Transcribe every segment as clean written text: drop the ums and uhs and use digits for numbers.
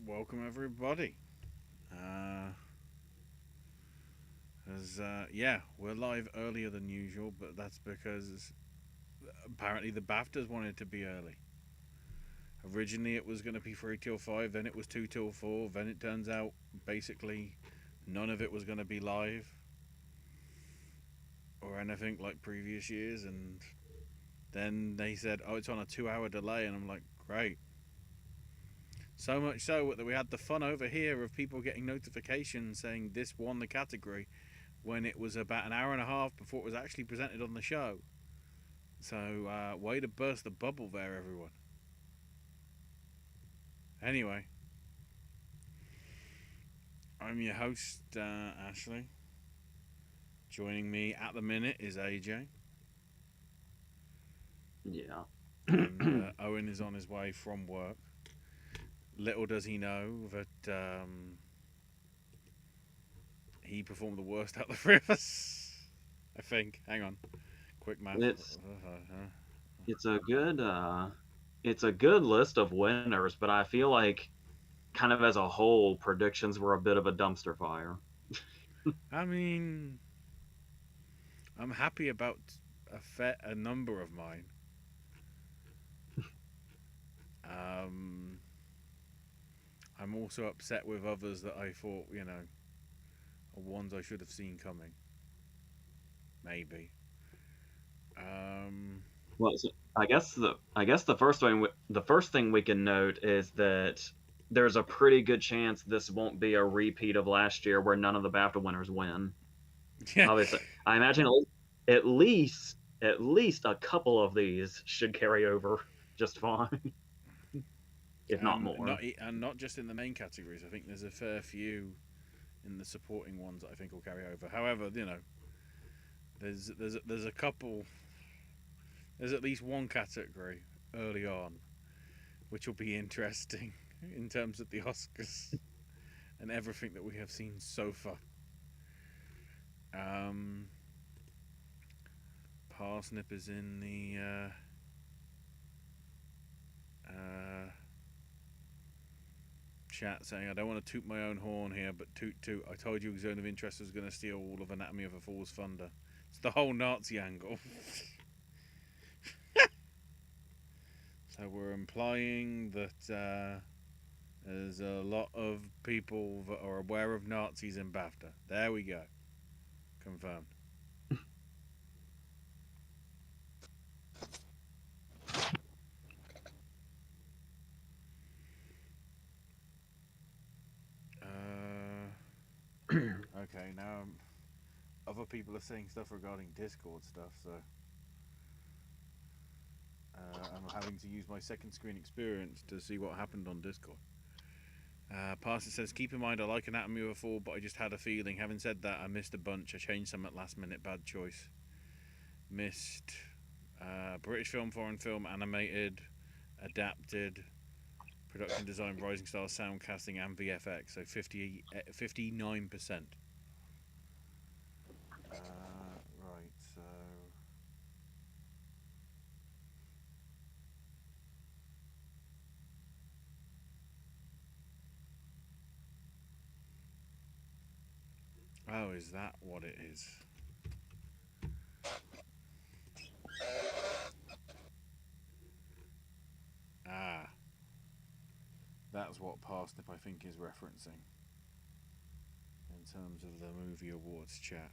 welcome everybody. Yeah, we're live earlier than usual, but that's because apparently the BAFTAs wanted to be early. Originally, it was going to be 3 till 5, then it was 2 till 4, then it turns out basically none of it was going to be live or anything like previous years, and then they said, "Oh, it's on a 2 hour delay," and I'm like, "Great." So much so that we had the fun over here of people getting notifications saying this won the category when it was about an hour and a half before it was actually presented on the show. So, way to burst the bubble there, everyone. Anyway, I'm your host, Ashley. Joining me at the minute is AJ. Yeah. And Owen is on his way from work. Little does he know that he performed the worst out of the three of us. I think. Hang on. Quick math. it's it's a good it's a good list of winners, but I feel like kind of as a whole, predictions were a bit of a dumpster fire. I mean, I'm happy about a number of mine. Um, I'm also upset with others that I thought, are ones I should have seen coming. Maybe. Um, Well, so I guess the first thing we can note is that there's a pretty good chance this won't be a repeat of last year where none of the BAFTA winners win. yeah. Obviously, I imagine at least a couple of these should carry over just fine, if not more. And not just in the main categories. I think there's a fair few in the supporting ones that I think will carry over. However, there's a couple. There's at least one category early on, which will be interesting in terms of the Oscars and everything that we have seen so far. Um, Parsnip is in the chat saying, "I don't want to toot my own horn here, but toot toot. I told you Zone of Interest was going to steal all of Anatomy of a Fool's thunder. It's the whole Nazi angle." So we're implying that there's a lot of people that are aware of Nazis in BAFTA. There we go. Confirmed. Okay, now other people are saying stuff regarding Discord stuff, so I'm having to use my second screen experience to see what happened on Discord. Parson says, "Keep in mind I like Anatomy of a Fall, but I just had a feeling. Having said that, I missed a bunch. I changed some at last minute. Bad choice. Missed British film, foreign film, animated, adapted, production design, rising star, sound casting, and VFX. So 59%. Right, so oh, is that what it is? Ah, that's what Parsnip I think is referencing in terms of the movie awards chat,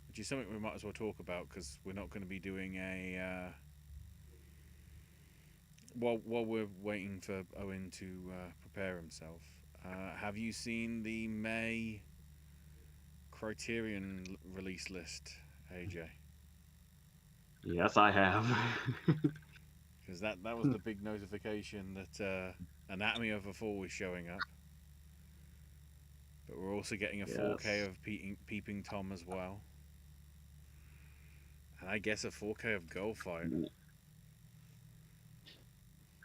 which is something we might as well talk about because we're not going to be doing a. While we're waiting for Owen to prepare himself, have you seen the May Criterion release list, AJ? Yes, I have. Because that was the big notification that Anatomy of a Fall was showing up. But we're also getting a 4K Yes. of Peeping Tom as well. And I guess a 4K of Girl Fight.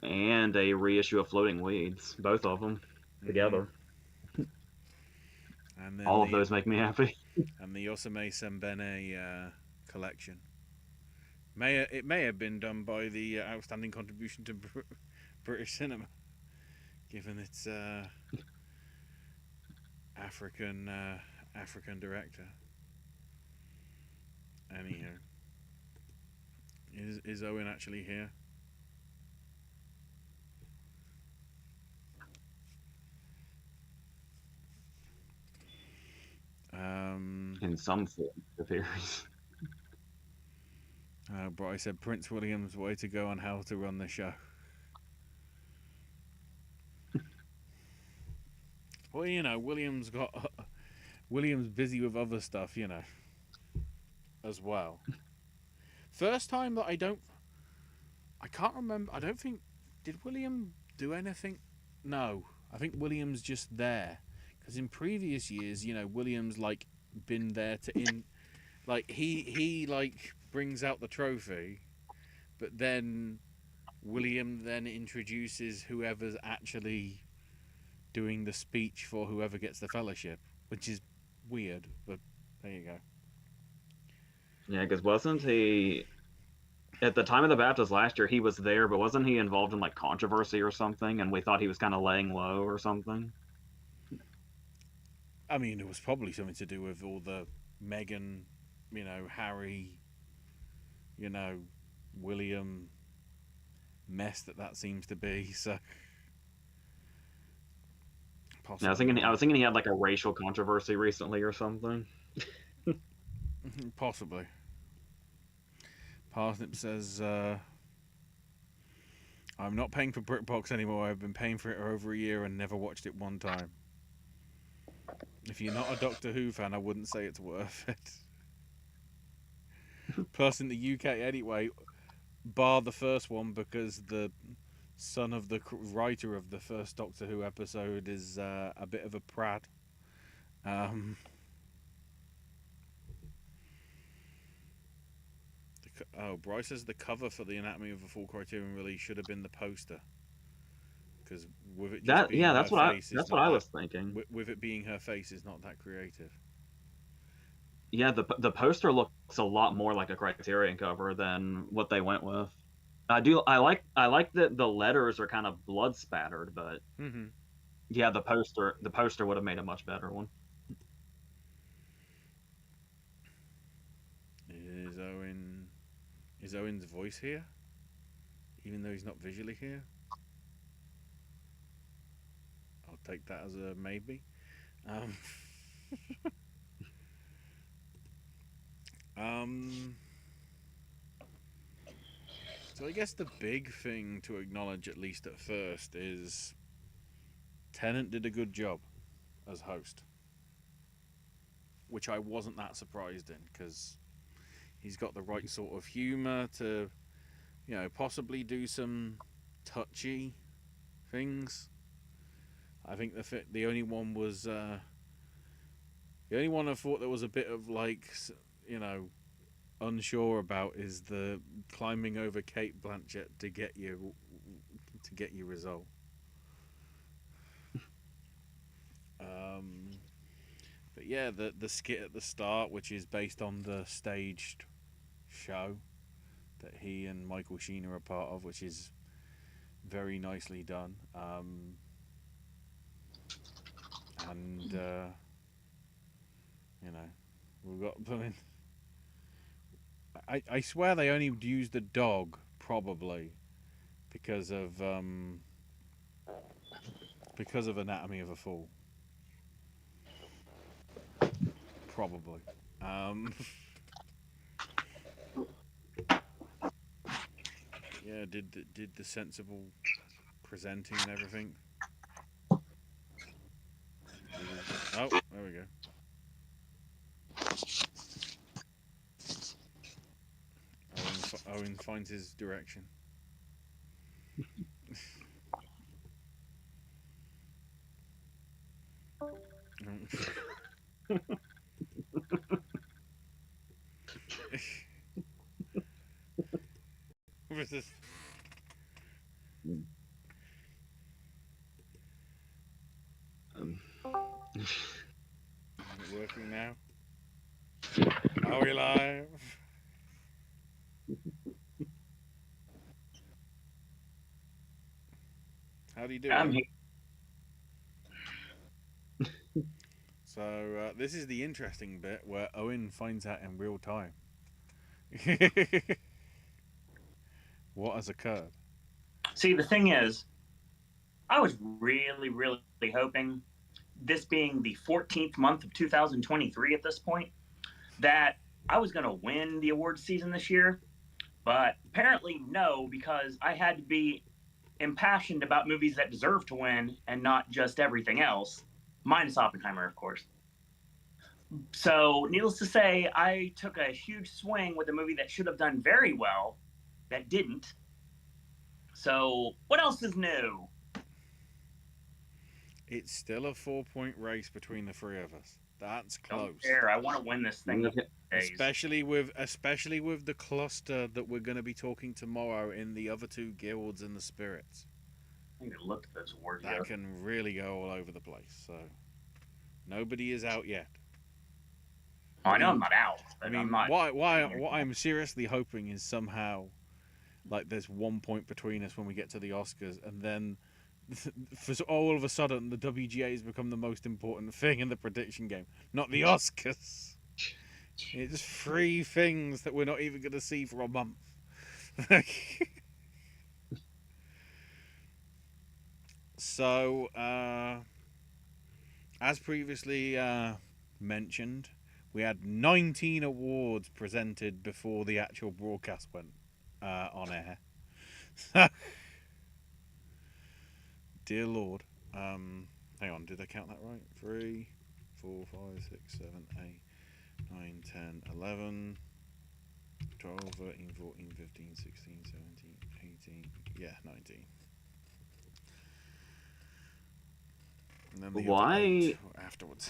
And a reissue of Floating Weeds, both of them Mm-hmm. together. And then All of those make me happy. the Osame Sembene collection. It may have been done by the outstanding contribution to British cinema. given its African African director. Anyhow, is Owen actually here? In some form, it appears. Bryce said Prince William's way to go on how to run the show. Well, William's busy with other stuff, as well. First time that I can't remember. I don't think, did William do anything? No, I think William's just there. Because in previous years, William's like been there he brings out the trophy, but then William then introduces whoever's actually doing the speech for whoever gets the fellowship, which is weird, but there you go. Yeah, because wasn't he at the time of the BAFTAs last year? He was there, but wasn't he involved in like controversy or something? And we thought he was kind of laying low or something. I mean, it was probably something to do with all the Meghan, Harry, William mess that seems to be. So, yeah, I was thinking he had like a racial controversy recently or something. Possibly. Parsnip says, I'm not paying for BritBox anymore. I've been paying for it over a year and never watched it one time. If you're not a Doctor Who fan, I wouldn't say it's worth it. Plus, in the UK anyway, bar the first one, because the son of the writer of the first Doctor Who episode is a bit of a prat. Bryce says the cover for the Anatomy of a Fall Criterion release should have been the poster. Because with it just being that's what I was thinking. With it being her face is not that creative. Yeah, the poster looks a lot more like a Criterion cover than what they went with. I like that the letters are kind of blood spattered, but yeah, the poster would have made a much better one. Is Owen's voice here? Even though he's not visually here? I'll take that as a maybe. So I guess the big thing to acknowledge, at least at first, is Tennant did a good job as host, which I wasn't that surprised in, because he's got the right sort of humour to, possibly do some touchy things. I think the only one was the only one I thought there was a bit of unsure about is the climbing over Kate Blanchett to get your result. But yeah, the skit at the start, which is based on the staged show that he and Michael Sheen are a part of, which is very nicely done. We've got. I swear they only used the dog probably because of Anatomy of a Fall. Probably. Yeah, did the sensible presenting and everything. Oh, there we go. Owen finds his direction. What's this? Is it working now? Are we live? How do you do? I'm here. So this is the interesting bit where Owen finds out in real time what has occurred. See, the thing is, I was really, really hoping, this being the 14th month of 2023 at this point, that I was going to win the awards season this year. But apparently, no, because I had to be impassioned about movies that deserve to win and not just everything else, minus Oppenheimer, of course. So, needless to say, I took a huge swing with a movie that should have done very well, that didn't. So, what else is new? It's still a 4-point race between the three of us. That's close. Don't care. I want to win this thing. Especially with the cluster that we're going to be talking tomorrow in the other two guilds and the spirits. I need to look at those awards. That can really go all over the place. So nobody is out yet. I know I'm not out. I mean, what I'm seriously hoping is somehow, like, there's 1 point between us when we get to the Oscars, and then for all of a sudden the WGA has become the most important thing in the prediction game, not the Oscars. It's 3 things that we're not even going to see for a month. So, as previously mentioned, we had 19 awards presented before the actual broadcast went on air. Dear Lord. Hang on, did I count that right? 3, 4, 5, 6, 7, 8, 9, 10, 11, 12, 13, 14, 15, 16, 17, 18. Yeah, 19. And then the Why afterwards?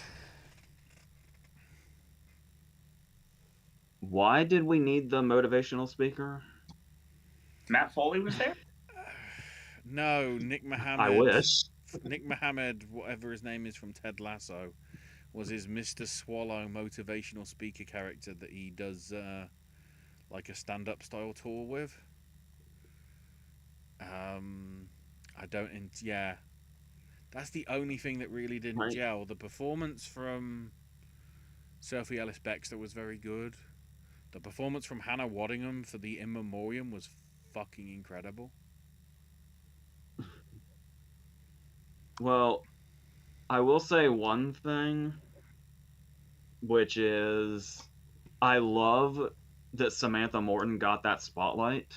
Why did we need the motivational speaker? Matt Foley was there? No, Nick Mohammed. I wish. Nick Mohammed, whatever his name is from Ted Lasso, was his Mr. Swallow motivational speaker character that he does like a stand-up style tour with. Yeah. That's the only thing that really didn't gel. The performance from Sophie Ellis-Bextor was very good. The performance from Hannah Waddingham for the In Memoriam was fucking incredible. Well, I will say one thing, which is I love that Samantha Morton got that spotlight.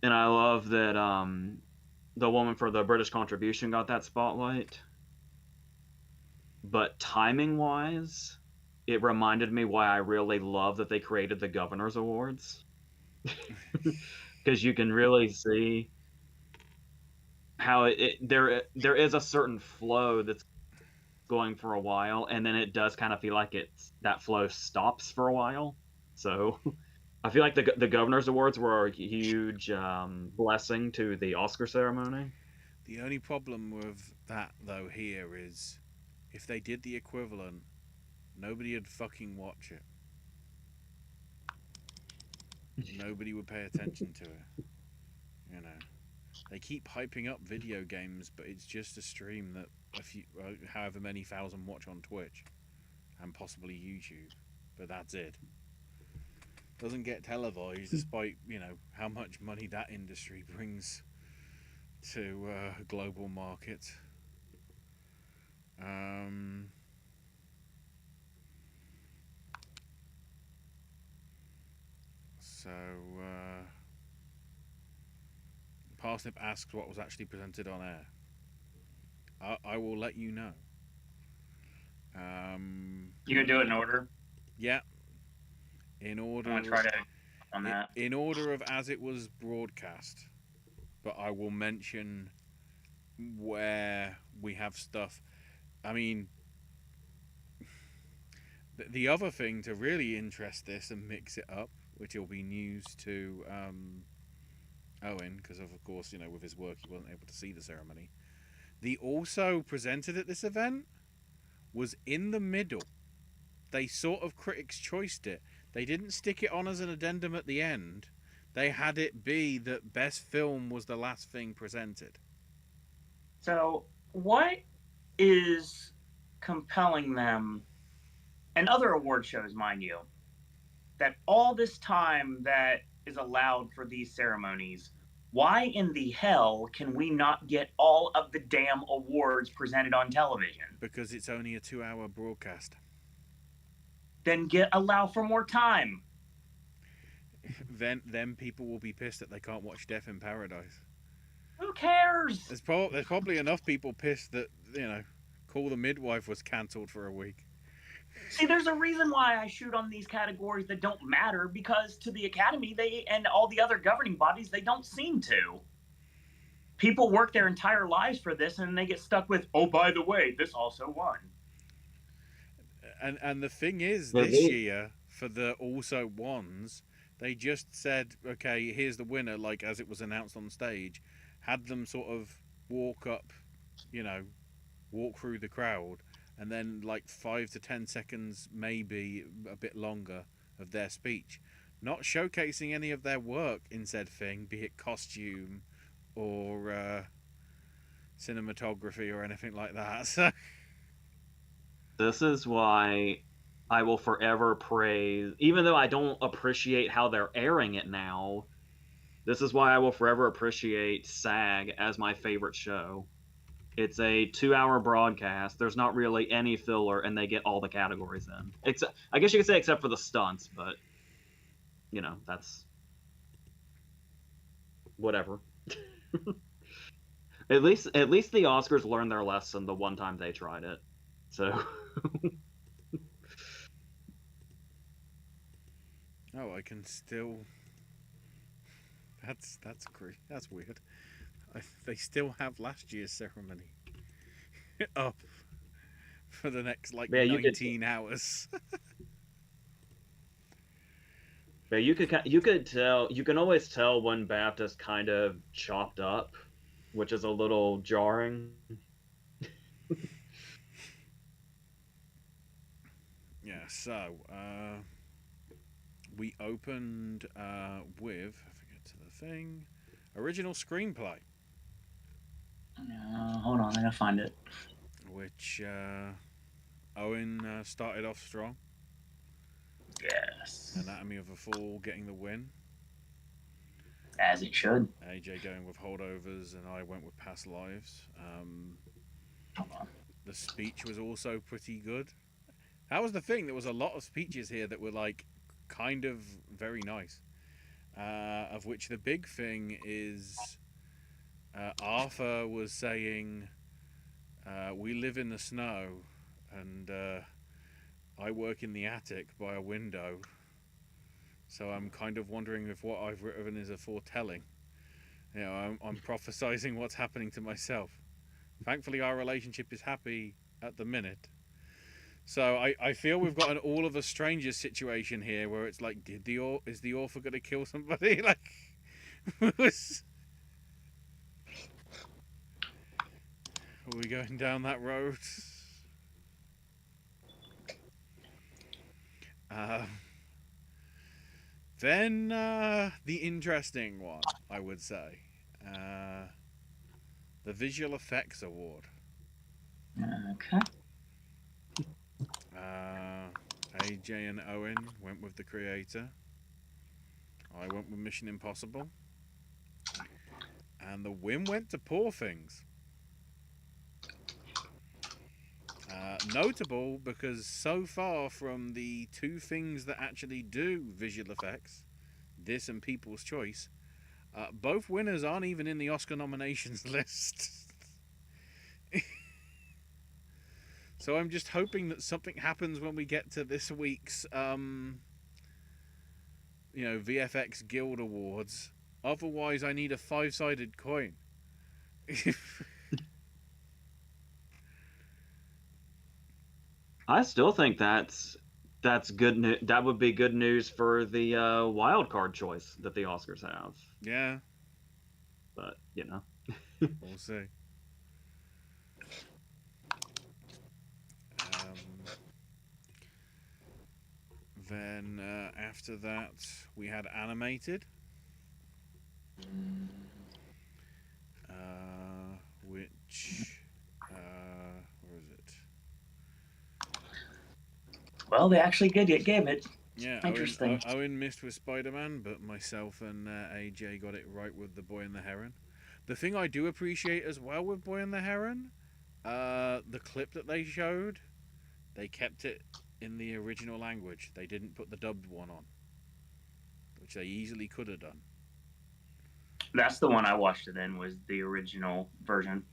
And I love that the woman for the British contribution got that spotlight. But timing-wise, it reminded me why I really love that they created the Governor's Awards. Because you can really see how there is a certain flow that's going for a while, and then it does kind of feel like that flow stops for a while. So I feel like the Governor's Awards were a huge blessing to the Oscar ceremony. The only problem with that, though, here is if they did the equivalent, nobody would fucking watch it. Nobody would pay attention to it. You know, they keep hyping up video games, but it's just a stream that however many thousand watch on Twitch and possibly YouTube, but that's it. Doesn't get televised, despite how much money that industry brings to global markets. So Parsnip asks what was actually presented on air. I will let you know. You gonna do it in order? Yeah. In order. I'm gonna try to on that. In order of as it was broadcast, but I will mention where we have stuff. I mean, the other thing to really interest this and mix it up, which will be news to Owen, because of course, with his work he wasn't able to see the ceremony. The also presented at this event was in the middle. They sort of Critics' Choiced it. They didn't stick it on as an addendum at the end. They had it be that best film was the last thing presented. So, what is compelling them, and other award shows, mind you, that all this time that is allowed for these ceremonies, why in the hell can we not get all of the damn awards presented on television? Because it's only a 2-hour broadcast. Then allow for more time. Then people will be pissed that they can't watch Death in Paradise. Who cares? There's probably enough people pissed that, Call the Midwife was cancelled for a week. See, there's a reason why I shoot on these categories that don't matter, because to the Academy, they and all the other governing bodies, they don't seem to. People work their entire lives for this, and they get stuck with, oh, by the way, this also won. And the thing is, this year, for the also ones, they just said, okay, here's the winner, like as it was announced on stage, had them sort of walk up, walk through the crowd, and then like 5 to 10 seconds, maybe a bit longer, of their speech, not showcasing any of their work in said thing, be it costume or cinematography or anything like that. So this is why I will forever praise, even though I don't appreciate how they're airing it now, this is why I will forever appreciate SAG as my favorite show. It's a 2-hour broadcast. There's not really any filler, and they get all the categories in. I guess you could say except for the stunts, but that's whatever. At least the Oscars learned their lesson the one time they tried it. So. Oh, I can still. That's great. That's weird. They still have last year's ceremony up for the next 19 hours. Yeah, you could tell. You can always tell when BAFTA's kind of chopped up, which is a little jarring. Yeah. So we opened with, I forget to the thing, original screenplay. Hold on, I gotta find it. Which Owen started off strong. Yes. Anatomy of a Fall getting the win. As it should. AJ going with Holdovers, and I went with Past Lives. Hold on. The speech was also pretty good. That was the thing. There was a lot of speeches here that were kind of very nice. Of which the big thing is Arthur was saying, we live in the snow, and I work in the attic by a window, so I'm kind of wondering if what I've written is a foretelling. I'm prophesizing what's happening to myself. Thankfully, our relationship is happy at the minute. So I feel we've got an All of Us Strangers situation here, where it's like, is the author going to kill somebody? Are we going down that road? Then the interesting one, I would say, the Visual Effects Award. Okay. AJ and Owen went with The Creator. I went with Mission Impossible. And the win went to Poor Things. Notable because so far from the two things that actually do visual effects, this and People's Choice, both winners aren't even in the Oscar nominations list. So I'm just hoping that something happens when we get to this week's VFX Guild Awards. Otherwise, I need a 5-sided coin. I still think that's good. That would be good news for the wild card choice that the Oscars have. Yeah, but we'll see. Then after that, we had animated, which where is it? Well, they actually gave it. Yeah, Interesting. Owen missed with Spider-Man, but myself and AJ got it right with The Boy and the Heron. The thing I do appreciate as well with Boy and the Heron, the clip that they showed, they kept it in the original language. They didn't put the dubbed one on, which they easily could have done. That's the one I watched it in, was the original version.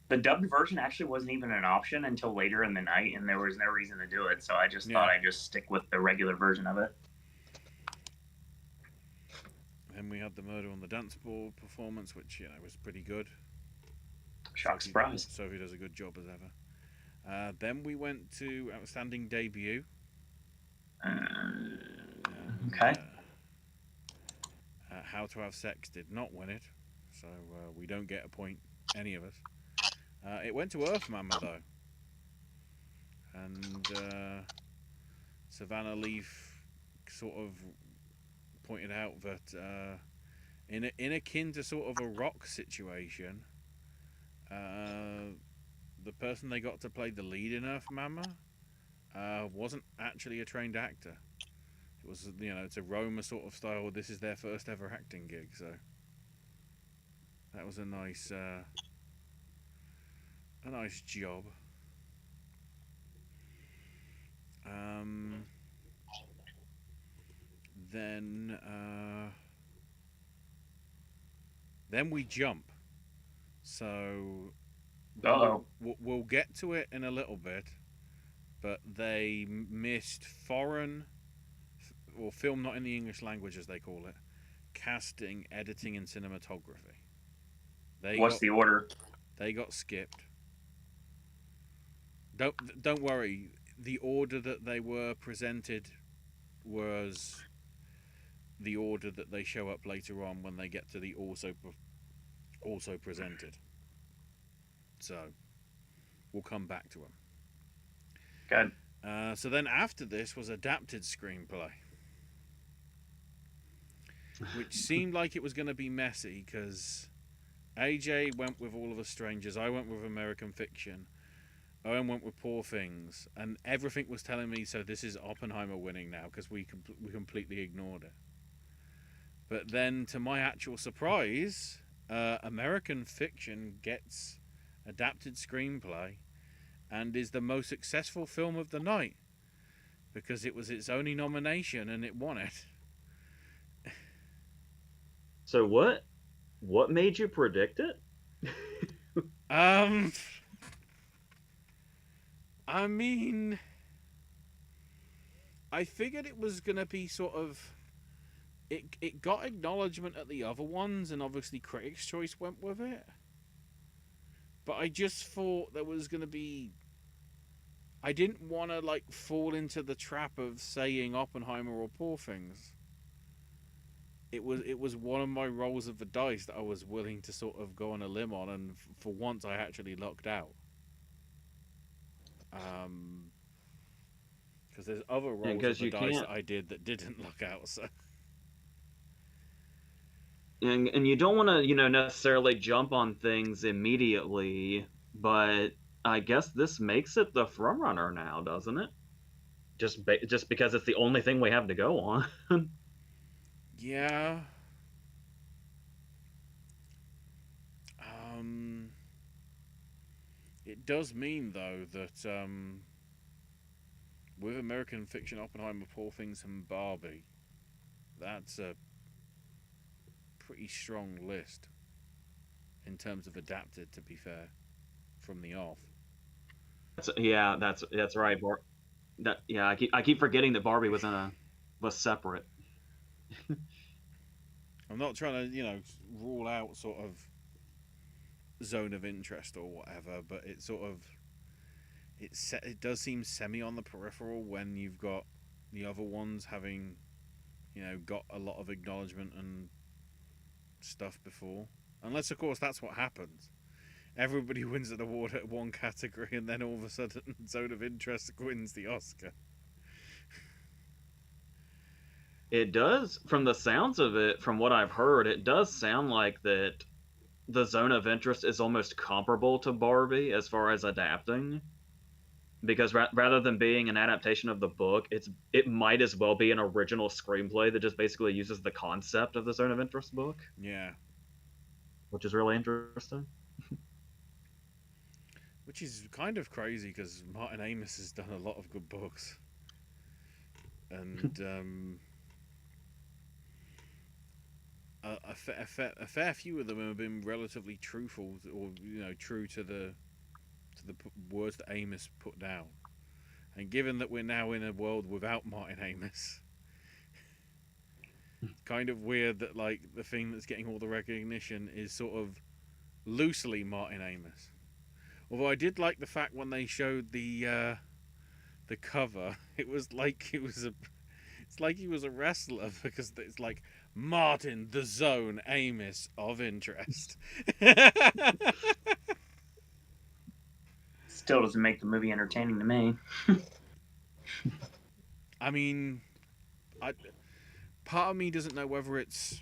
The dubbed version actually wasn't even an option until later in the night, and there was no reason to do it. So I just thought I'd just stick with the regular version of it. Then we had the Murder on the Dance Floor performance, which was pretty good. Shock surprise. Sophie does a good job as ever. Then we went to Outstanding Debut. Okay. How to Have Sex did not win it, so we don't get a point, any of us. It went to Earth Mama though, and Savannah Leaf sort of pointed out that in akin to sort of a rock situation, the person they got to play the lead in Earth Mama wasn't actually a trained actor. It was, it's a Roma sort of style. This is their first ever acting gig, so that was a nice job. Then we jump. So we'll get to it in a little bit, but they missed foreign, or film not in the English language as they call it, casting, editing, and cinematography. What's the order? They got skipped. Don't worry. The order that they were presented was the order that they show up later on when they get to the also presented. So we'll come back to them. Good. So then after this was adapted screenplay, which seemed like it was going to be messy because AJ went with All of Us Strangers, I went with American Fiction, Owen went with Poor Things, and everything was telling me, so this is Oppenheimer winning now because we completely ignored it. But then, to my actual surprise, American Fiction gets adapted screenplay and is the most successful film of the night because it was its only nomination and it won it. So what made you predict it? I mean, I figured it was gonna be sort of. It got acknowledgement at the other ones, and obviously Critics' Choice went with it. But I just thought there was gonna be. I didn't want to fall into the trap of saying Oppenheimer or Poor Things. It was one of my rolls of the dice that I was willing to sort of go on a limb on, and for once I actually lucked out. Because there's other rolls of the dice that I did that didn't luck out. So. And you don't want to necessarily jump on things immediately, but I guess this makes it the front runner now, doesn't it? Just because it's the only thing we have to go on. Yeah. It does mean though that with American Fiction, Oppenheimer, Poor Things, and Barbie, that's a pretty strong list in terms of adapted. To be fair, from the off. That's right. I keep forgetting that Barbie was separate. I'm not trying to rule out sort of zone of interest or whatever, but it sort of it does seem semi on the peripheral when you've got the other ones having got a lot of acknowledgement and stuff before, unless of course that's what happens. Everybody wins an award at one category, and then all of a sudden, Zone of Interest wins the Oscar. It does, from the sounds of it, from what I've heard, it does sound like that the Zone of Interest is almost comparable to Barbie as far as adapting. because rather than being an adaptation of the book, it might as well be an original screenplay that just basically uses the concept of the Zone of Interest book. Yeah. Which is really interesting. Which is kind of crazy because Martin Amis has done a lot of good books, and a fair few of them have been relatively truthful, or true to the words that Amos put down. And given that we're now in a world without Martin Amis, it's kind of weird that like the thing that's getting all the recognition is sort of loosely Martin Amis. Although I did like the fact when they showed the cover, it's like he was a wrestler, because it's like Martin the Zone Amis of Interest. Still doesn't make the movie entertaining to me. I mean, part of me doesn't know whether it's.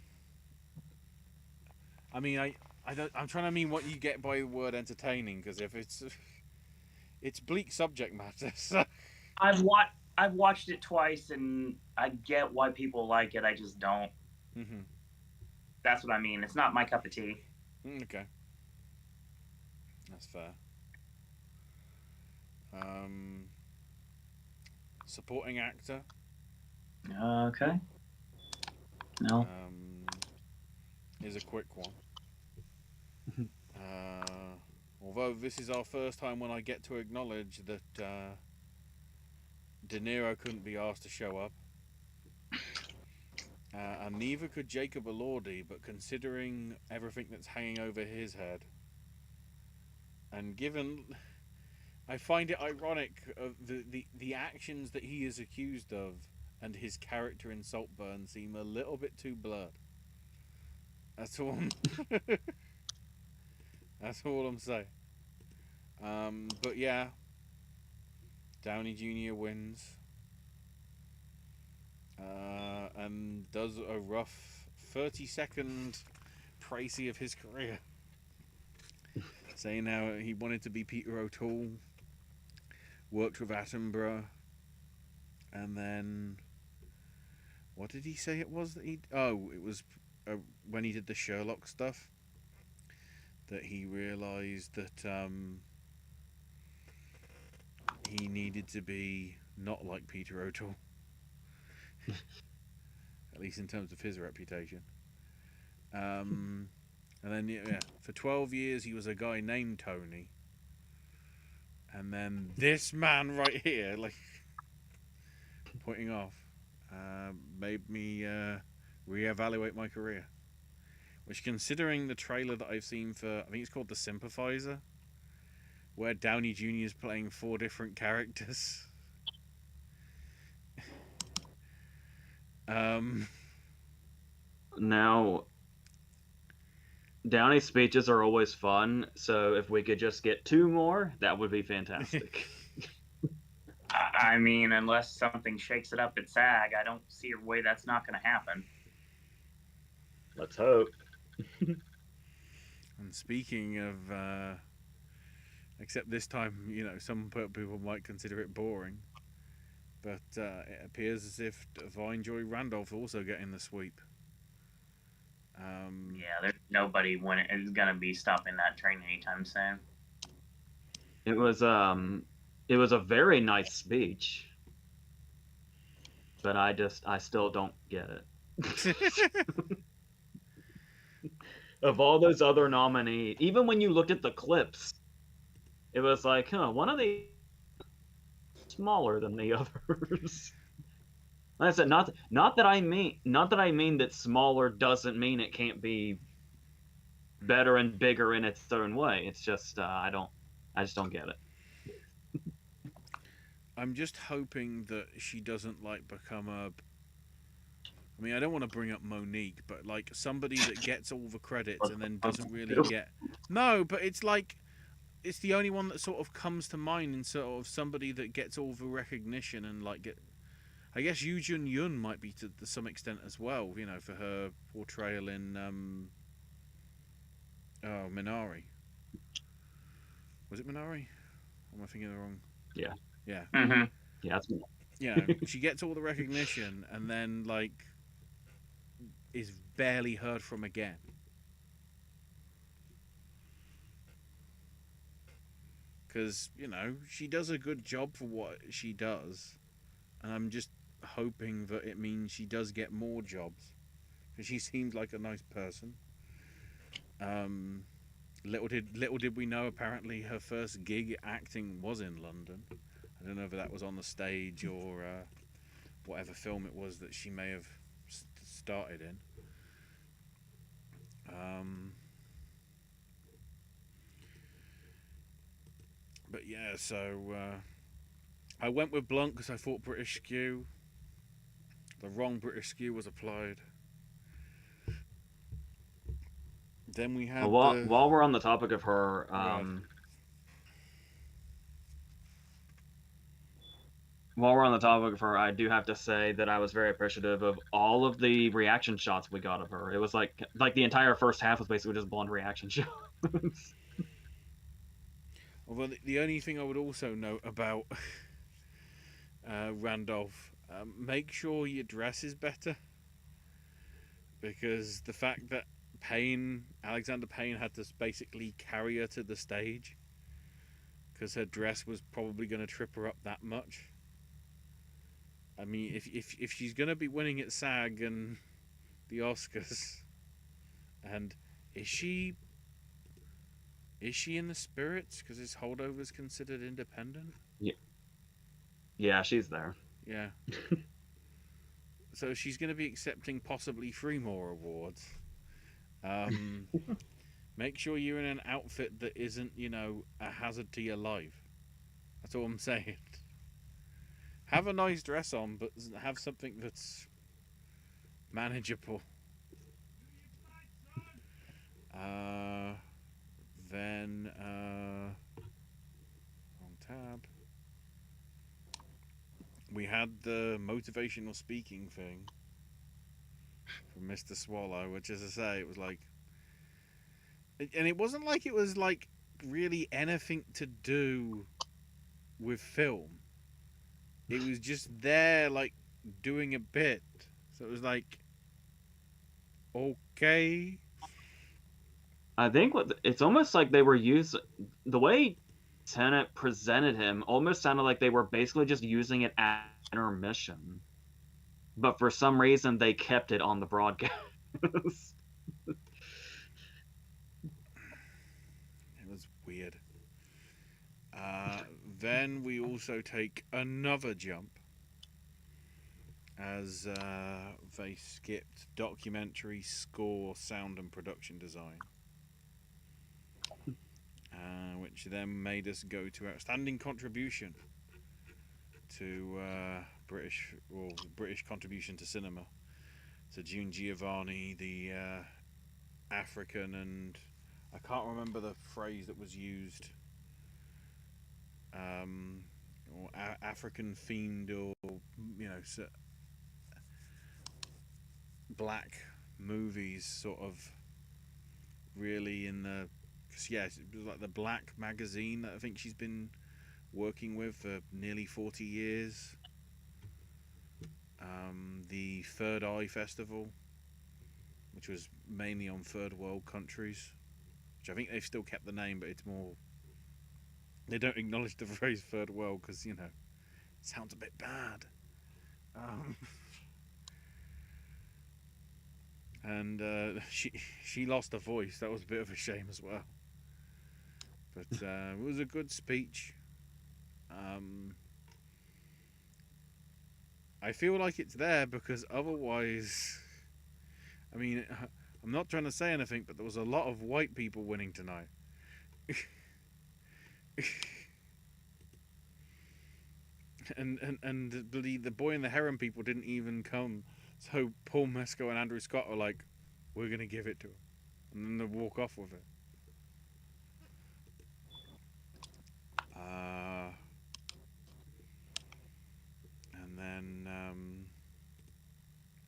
I mean, I'm trying to mean what you get by the word entertaining, because if it's bleak subject matter. So. I've watched it twice, and I get why people like it. I just don't. Mm-hmm. That's what I mean. It's not my cup of tea. Okay, that's fair. Supporting actor. Okay. No. Is a quick one. Although this is our first time when I get to acknowledge that De Niro couldn't be asked to show up, and neither could Jacob Elordi. But considering everything that's hanging over his head, and given, I find it ironic of the actions that he is accused of, and his character in Saltburn seem a little bit too blurred. That's all. That's all I'm saying. But yeah, Downey Jr. wins, and does a rough 30-second précis of his career, saying how he wanted to be Peter O'Toole, worked with Attenborough, and then what did he say it was that he? Oh, it was when he did the Sherlock stuff that he realised that he needed to be not like Peter O'Toole, at least in terms of his reputation. And then yeah, for 12 years he was a guy named Tony, and then this man right here, like pointing off, made me reevaluate my career. Which, considering the trailer that I've seen for, I think it's called The Sympathizer, where Downey Jr. is playing 4 different characters. Now, Downey's speeches are always fun, so if we could just get 2 more, that would be fantastic. I mean, unless something shakes it up at SAG, I don't see a way that's not going to happen. Let's hope. And speaking of, except this time, some people might consider it boring, but it appears as if Divine Joy Randolph also getting the sweep. Yeah, there's nobody is going to be stopping that train anytime soon. It was a very nice speech, but I still don't get it. Of all those other nominees, even when you looked at the clips, it was like, one of the smaller than the others. Like I said, not that I mean that smaller doesn't mean it can't be better and bigger in its own way. It's just I just don't get it. I'm just hoping that she doesn't become a. I mean, I don't want to bring up Monique, but somebody that gets all the credits and then doesn't really get. No, but it's it's the only one that sort of comes to mind, and sort of somebody that gets all the recognition and get. I guess Yoo Jun-yoon might be to some extent as well, for her portrayal in Minari. Was it Minari? Or am I thinking the wrong? Yeah. Yeah. Mm-hmm. Yeah, She gets all the recognition and then like is barely heard from again. Because she does a good job for what she does, and I'm just hoping that it means she does get more jobs because she seems like a nice person. Um, little did we know. Apparently, her first gig acting was in London. I don't know if that was on the stage or whatever film it was that she may have started in. But yeah, so I went with Blunt because I thought British skew. The wrong British skew was applied. Then we had the while we're on the topic of her, while we're on the topic of her, I do have to say that I was very appreciative of all of the reaction shots we got of her. It was like the entire first half was basically just Blonde reaction shots. Although the only thing I would also note about Randolph, make sure your dress is better, because the fact that Alexander Payne had to basically carry her to the stage because her dress was probably going to trip her up that much. I mean, if she's going to be winning at SAG and the Oscars, and is she in the spirits because his holdover's considered independent? Yeah, she's there. Yeah. So she's going to be accepting possibly 3 more awards. Make sure you're in an outfit that isn't, a hazard to your life. That's all I'm saying. Have a nice dress on, but have something that's manageable. Then on tab, we had the motivational speaking thing from Mr. Swallow, which, as I say, it was like, and it wasn't like it was like really anything to do with film. It was just there, like, doing a bit. So it was like, okay. I think it's almost like they were using the way Tenet presented him almost sounded like they were basically just using it at intermission, but for some reason they kept it on the broadcast. It was weird. Then we also take another jump as they skipped documentary, score, sound, and production design, which then made us go to outstanding contribution to British contribution to cinema. So June Giovanni, the African, and I can't remember the phrase that was used. Or African themed, or black movies, sort of really in the. Yeah, it was like the Black magazine that I think she's been working with for nearly 40 years. The Third Eye Festival, which was mainly on third world countries, which I think they've still kept the name, but it's more. They don't acknowledge the phrase third world because, it sounds a bit bad. And she lost her voice. That was a bit of a shame as well. But it was a good speech. I feel like it's there because otherwise, I mean, I'm not trying to say anything, but there was a lot of white people winning tonight. and the Boy and the Heron people didn't even come. So Paul Mescal and Andrew Scott were like, "We're gonna give it to him," and then they walk off with it. And then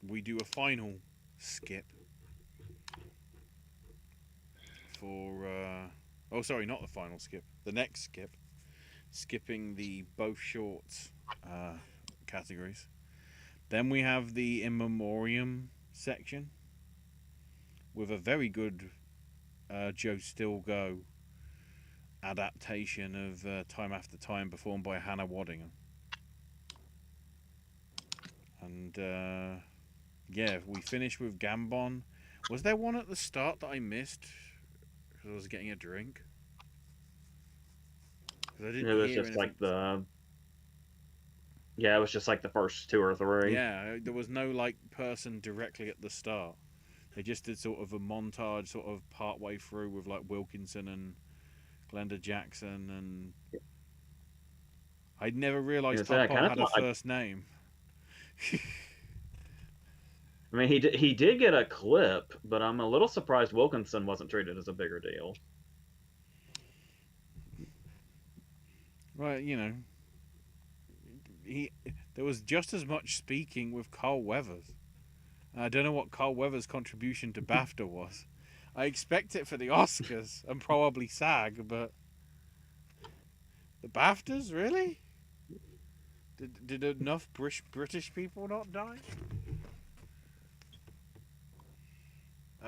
we do a final skip for. Oh, sorry, not the final skip. The next skip. skipping the both shorts categories. Then we have the in memoriam section with a very good Joe Stilgo adaptation of Time After Time performed by Hannah Waddingham. And yeah, we finished with Gambon. Was there one at the start that I missed because I was getting a drink? Because I didn't It was hear just anything. like it was just like the first 2 or 3. Yeah, there was no like person directly at the start. They just did sort of a montage, sort of part way through with like Wilkinson and Glenda Jackson, and I'd never realised I Papa had a thought, first name. I mean, he did get a clip, but I'm a little surprised Wilkinson wasn't treated as a bigger deal. Right, you know, there was just as much speaking with Carl Weathers. I don't know what Carl Weathers' contribution to BAFTA was. I expect it for the Oscars and probably SAG, but the BAFTAs, really? Did enough British people not die?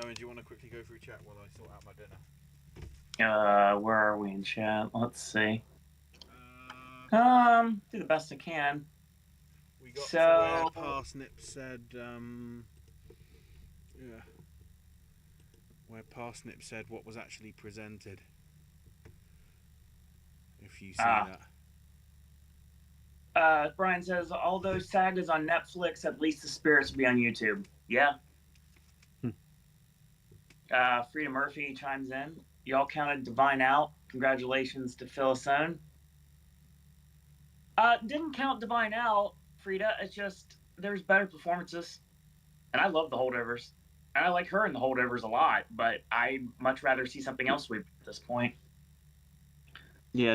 Owen, do you want to quickly go through chat while I sort out my dinner? Where are we in chat? Let's see. Do the best I can. We got So, to where Parsnip said, where Parsnip said what was actually presented. If you see that. Brian says, all those sagas on Netflix, at least the spirits will be on YouTube. Yeah. Frida Murphy chimes in. Y'all counted Divine out. Congratulations to Phyllis Owen. Didn't count Divine out, Frida. It's just there's better performances. And I love the holdovers. And I like her in the holdovers a lot, but I'd much rather see something else sweep at this point. Yeah,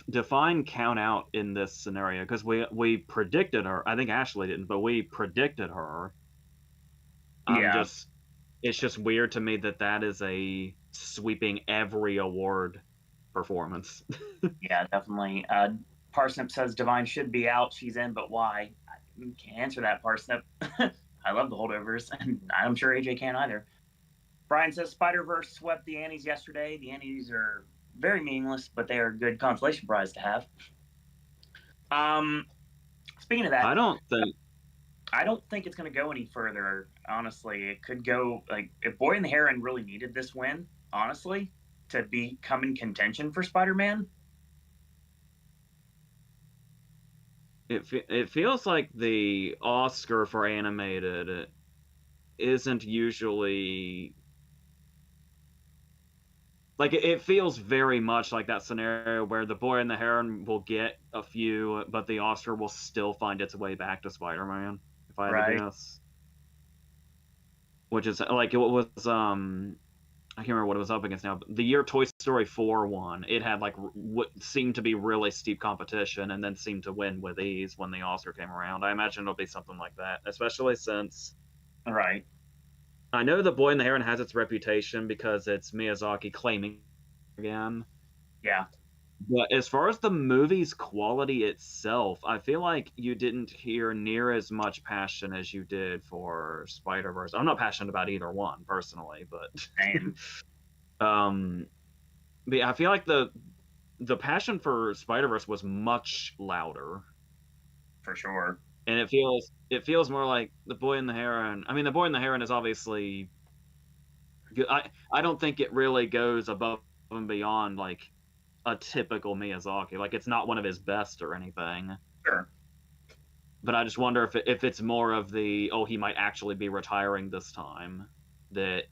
define count out in this scenario, because we predicted her. I think Ashley didn't, but we predicted her. Yeah. It's just weird to me that is a sweeping every award performance. Yeah, definitely. Parsnip says Divine should be out. She's in, but why? I can't answer that, Parsnip. I love the holdovers, and I'm sure AJ can't either. Brian says Spider-Verse swept the Annies yesterday. The Annies are very meaningless, but they are a good consolation prize to have. Speaking of that, I don't think it's going to go any further. Honestly, it could go like if Boy and the Heron really needed this win, honestly, to become in contention for Spider-Man. It feels like the Oscar for animated isn't usually like it feels very much like that scenario where the Boy and the Heron will get a few, but the Oscar will still find its way back to Spider-Man. If I had to guess, which is like it was I can't remember what it was up against now. But the year Toy Story 4 won, it had like what seemed to be really steep competition, and then seemed to win with ease when the Oscar came around. I imagine it'll be something like that, especially since I know the Boy and the Heron has its reputation because it's Miyazaki claiming again. Yeah. But as far as the movie's quality itself, I feel like you didn't hear near as much passion as you did for Spider-Verse. I'm not passionate about either one personally, but but I feel like the passion for Spider-Verse was much louder. For sure. And it feels more like the Boy and the Heron. I mean, the Boy and the Heron is obviously I don't think it really goes above and beyond like a typical Miyazaki. Like it's not one of his best or anything. Sure. But I just wonder if it's more of the he might actually be retiring this time. That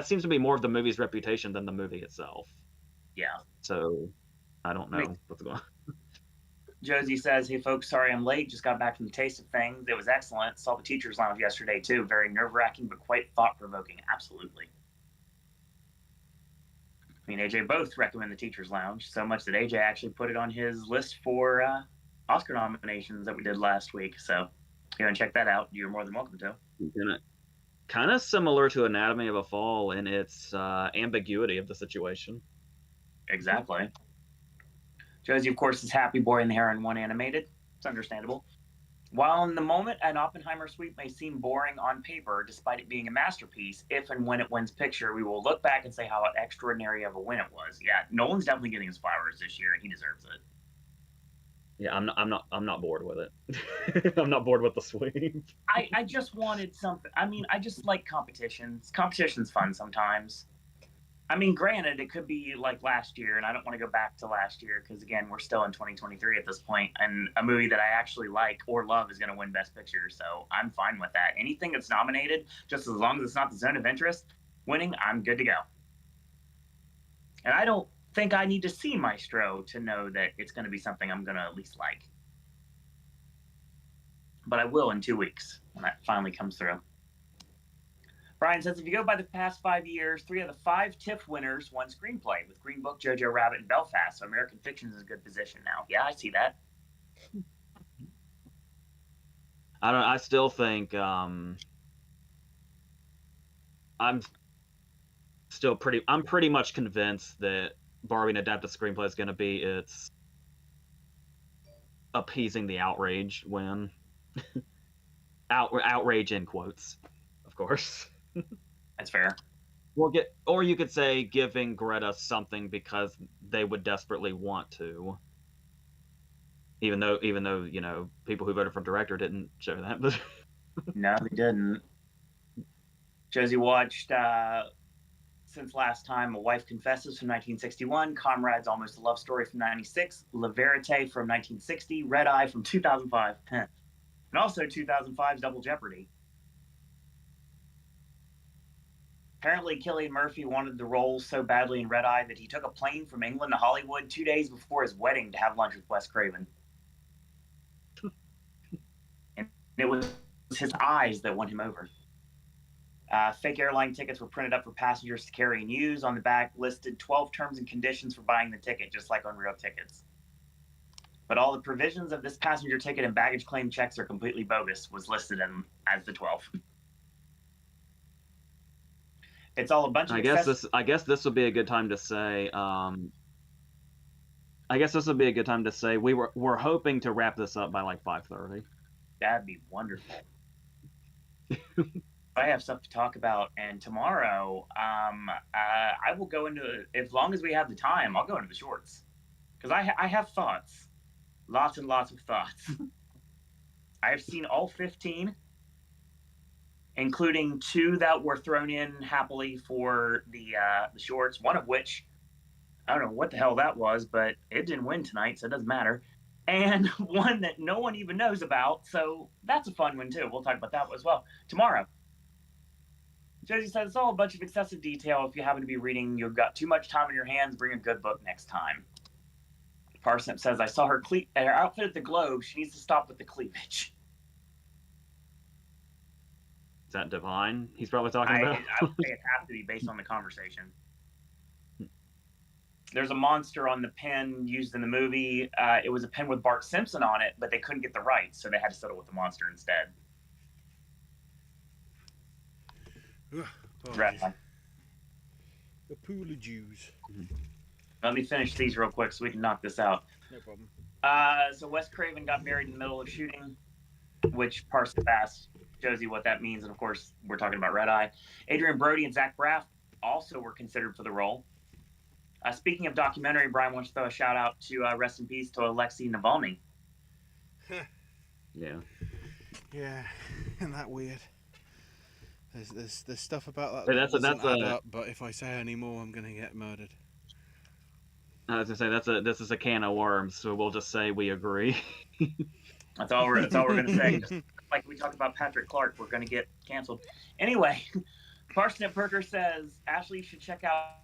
seems to be more of the movie's reputation than the movie itself. Yeah. So I don't know what's going on. Josie says, "Hey folks, sorry I'm late. Just got back from the Taste of Things. It was excellent. Saw the Teachers Lounge yesterday too. Very nerve-wracking, but quite thought-provoking. Absolutely." Me and AJ both recommend the Teachers Lounge, so much that AJ actually put it on his list for Oscar nominations that we did last week. So if you want to check that out, you're more than welcome to. Kind of similar to Anatomy of a Fall in its ambiguity of the situation. Exactly. Josie, of course, is happy boy in the hair in one animated. It's understandable. While in the moment, an Oppenheimer sweep may seem boring on paper, despite it being a masterpiece, if and when it wins picture, we will look back and say how extraordinary of a win it was. Yeah, Nolan's definitely getting his flowers this year, and he deserves it. Yeah, I'm not bored with it. I'm not bored with the sweep. I just wanted something. I mean, I just like competitions. Competition's fun sometimes. I mean, granted, it could be like last year, and I don't want to go back to last year because, again, we're still in 2023 at this point, and a movie that I actually like or love is going to win Best Picture, so I'm fine with that. Anything that's nominated, just as long as it's not the zone of interest winning, I'm good to go. And I don't think I need to see Maestro to know that it's going to be something I'm going to at least like. But I will in 2 weeks when that finally comes through. Brian says, if you go by the past 5 years, 3 of the 5 TIFF winners won screenplay, with Green Book, Jojo Rabbit, and Belfast. So American Fiction is in a good position now. Yeah, I see that. I still think I'm pretty much convinced that Barbie an adapted screenplay is going to be its appeasing the outrage win. Outrage in quotes, of course. That's fair. Or you could say giving Greta something because they would desperately want to. Even though people who voted for director didn't show that. But no, they didn't. Josie watched Since Last Time A Wife Confesses from 1961, Comrades Almost a Love Story from 96, La Verite from 1960, Red Eye from 2005, and also 2005's Double Jeopardy. Apparently, Cillian Murphy wanted the role so badly in Red Eye that he took a plane from England to Hollywood 2 days before his wedding to have lunch with Wes Craven. And it was his eyes that won him over. Fake airline tickets were printed up for passengers to carry and use. On the back, listed 12 terms and conditions for buying the ticket, just like on real tickets. But all the provisions of this passenger ticket and baggage claim checks are completely bogus, was listed as the 12. It's all a bunch of I guess this would be a good time to say. We're hoping to wrap this up by like 5:30. That'd be wonderful. I have stuff to talk about, and tomorrow, I will go into, as long as we have the time, I'll go into the shorts because I have thoughts, lots and lots of thoughts. I have seen all 15. Including 2 that were thrown in happily for the shorts, one of which, I don't know what the hell that was, but it didn't win tonight, so it doesn't matter. And one that no one even knows about, so that's a fun one too. We'll talk about that as well tomorrow. Josie said, it's all a bunch of excessive detail. If you happen to be reading, you've got too much time in your hands, bring a good book next time. Parsnip says, I saw her outfit at the Globe. She needs to stop with the cleavage. Is that Divine he's probably talking about? I would say it has to be based on the conversation. There's a monster on the pen used in the movie. It was a pen with Bart Simpson on it, but they couldn't get the rights, so they had to settle with the monster instead. Apologies. Let me finish these real quick so we can knock this out. No problem. So Wes Craven got married in the middle of shooting, which Parsons asked Josie what that means, and of course we're talking about Red Eye. Adrian Brody and Zach Braff also were considered for the role. Speaking of documentary, Brian wants to throw a shout out to rest in peace to Alexei Navalny. Yeah. Yeah, isn't that weird? There's stuff about that Hey, that doesn't add up, but if I say any more, I'm gonna get murdered. I was gonna say this is a can of worms, so we'll just say we agree. That's all we're gonna say. Just like we talked about Patrick Clark, we're gonna get canceled. Anyway, Parsnip Perker says Ashley should check out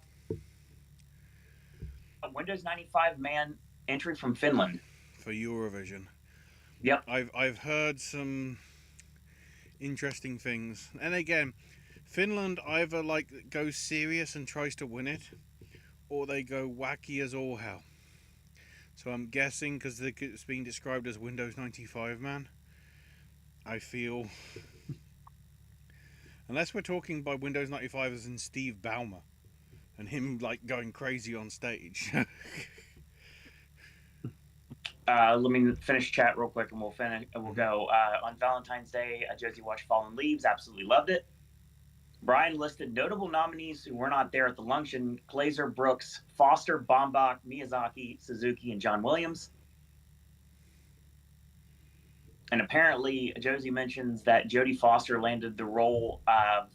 a Windows 95 man entry from Finland For Eurovision. Yep. I've heard some interesting things, and again, Finland either goes serious and tries to win it, or they go wacky as all hell. So I'm guessing because it's being described as Windows 95 man, I feel, unless we're talking by Windows 95 as in Steve Ballmer and him going crazy on stage. Let me finish chat real quick, and we'll finish. And we'll go on Valentine's Day. Josie watched Fallen Leaves. Absolutely loved it. Brian listed notable nominees who were not there at the luncheon: Glazer, Brooks, Foster, Baumbach, Miyazaki, Suzuki, and John Williams. And apparently, Josie mentions that Jodie Foster landed the role of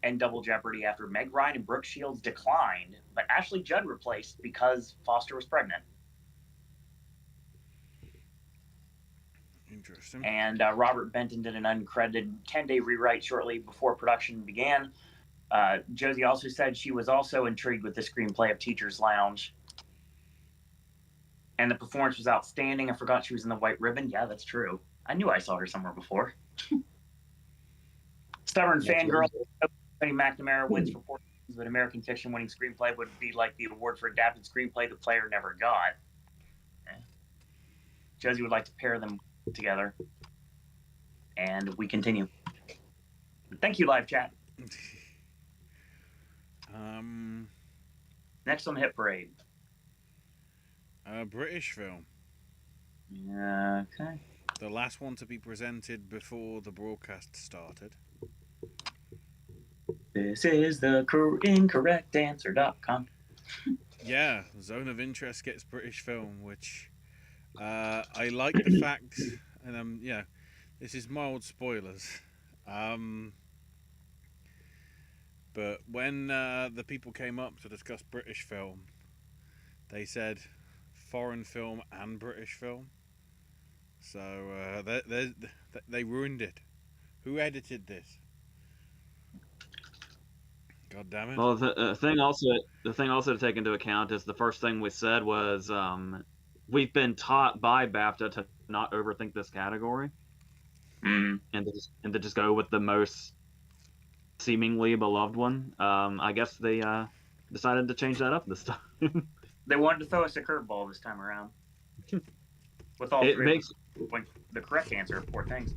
in Double Jeopardy after Meg Ryan and Brooke Shields declined, but Ashley Judd replaced because Foster was pregnant. Interesting. And Robert Benton did an uncredited 10-day rewrite shortly before production began. Josie also said she was also intrigued with the screenplay of Teacher's Lounge. And the performance was outstanding. I forgot she was in the White Ribbon. Yeah, that's true. I knew I saw her somewhere before. Stubborn fangirl Tony McNamara wins for Poor Things, but American Fiction winning screenplay would be like the award for adapted screenplay the player never got. Josie would like to pair them together. And we continue. Thank you, live chat. Next on the hit parade. British film. Okay. The last one to be presented before the broadcast started. This is the incorrectanswer.com. Yeah, Zone of Interest gets British film, which I like the fact, and yeah, this is mild spoilers. But when the people came up to discuss British film, they said foreign film and British film. So they ruined it. Who edited this? God damn it! Well, the thing also to take into account is the first thing we said was we've been taught by BAFTA to not overthink this category, and to just go with the most seemingly beloved one. I guess they decided to change that up this time. They wanted to throw us a curveball this time around. With all three of the correct answer, Poor Things.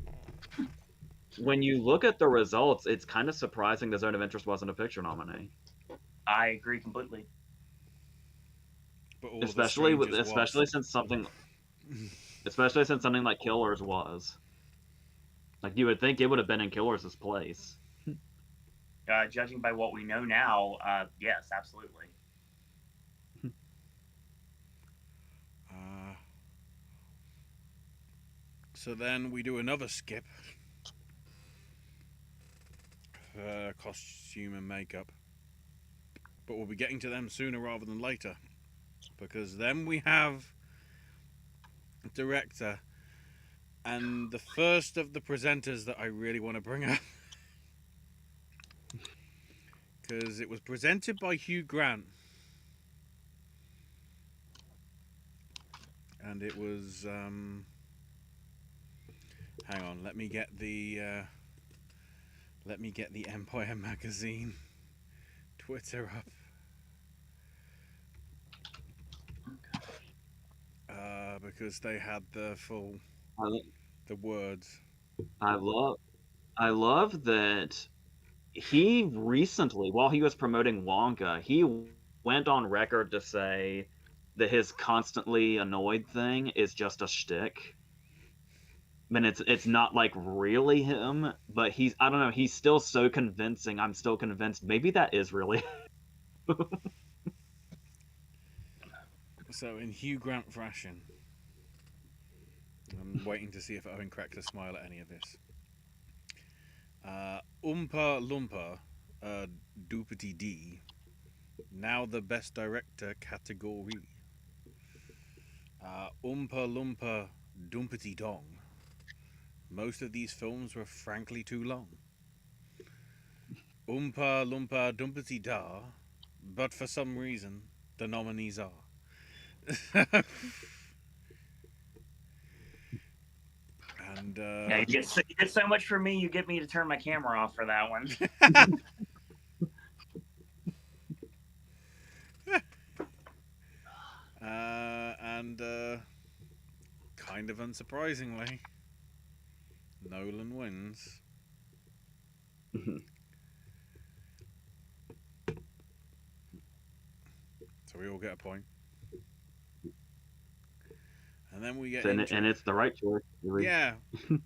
When you look at the results, it's kind of surprising the Zone of Interest wasn't a picture nominee. I agree completely. But especially since something like Killers was. Like, you would think it would have been in Killers' place. Judging by what we know now, yes, absolutely. So then we do another skip. Costume and makeup. But we'll be getting to them sooner rather than later. Because then we have director. And the first of the presenters that I really want to bring up. Because it was presented by Hugh Grant. And it was... hang on, let me get the Empire Magazine Twitter up. Because they had the full the words. I love that he recently, while he was promoting Wonka, he went on record to say that his constantly annoyed thing is just a shtick. I mean, it's not like really him, but I don't know, he's still so convincing. I'm still convinced maybe that is really. So in Hugh Grant fashion, I'm waiting to see if Owen cracks a smile at any of this. Oompa Loompa, Doopity D, now the best director category. Oompa Loompa, Doompity Dong. Most of these films were frankly too long. Oompa Loompa Doompity Da, but for some reason, the nominees are. And yeah, you get so much from me, you get me to turn my camera off for that one. And kind of unsurprisingly, Nolan wins. So we all get a point. And And then we get and it's the right choice. Really. Yeah. Yeah,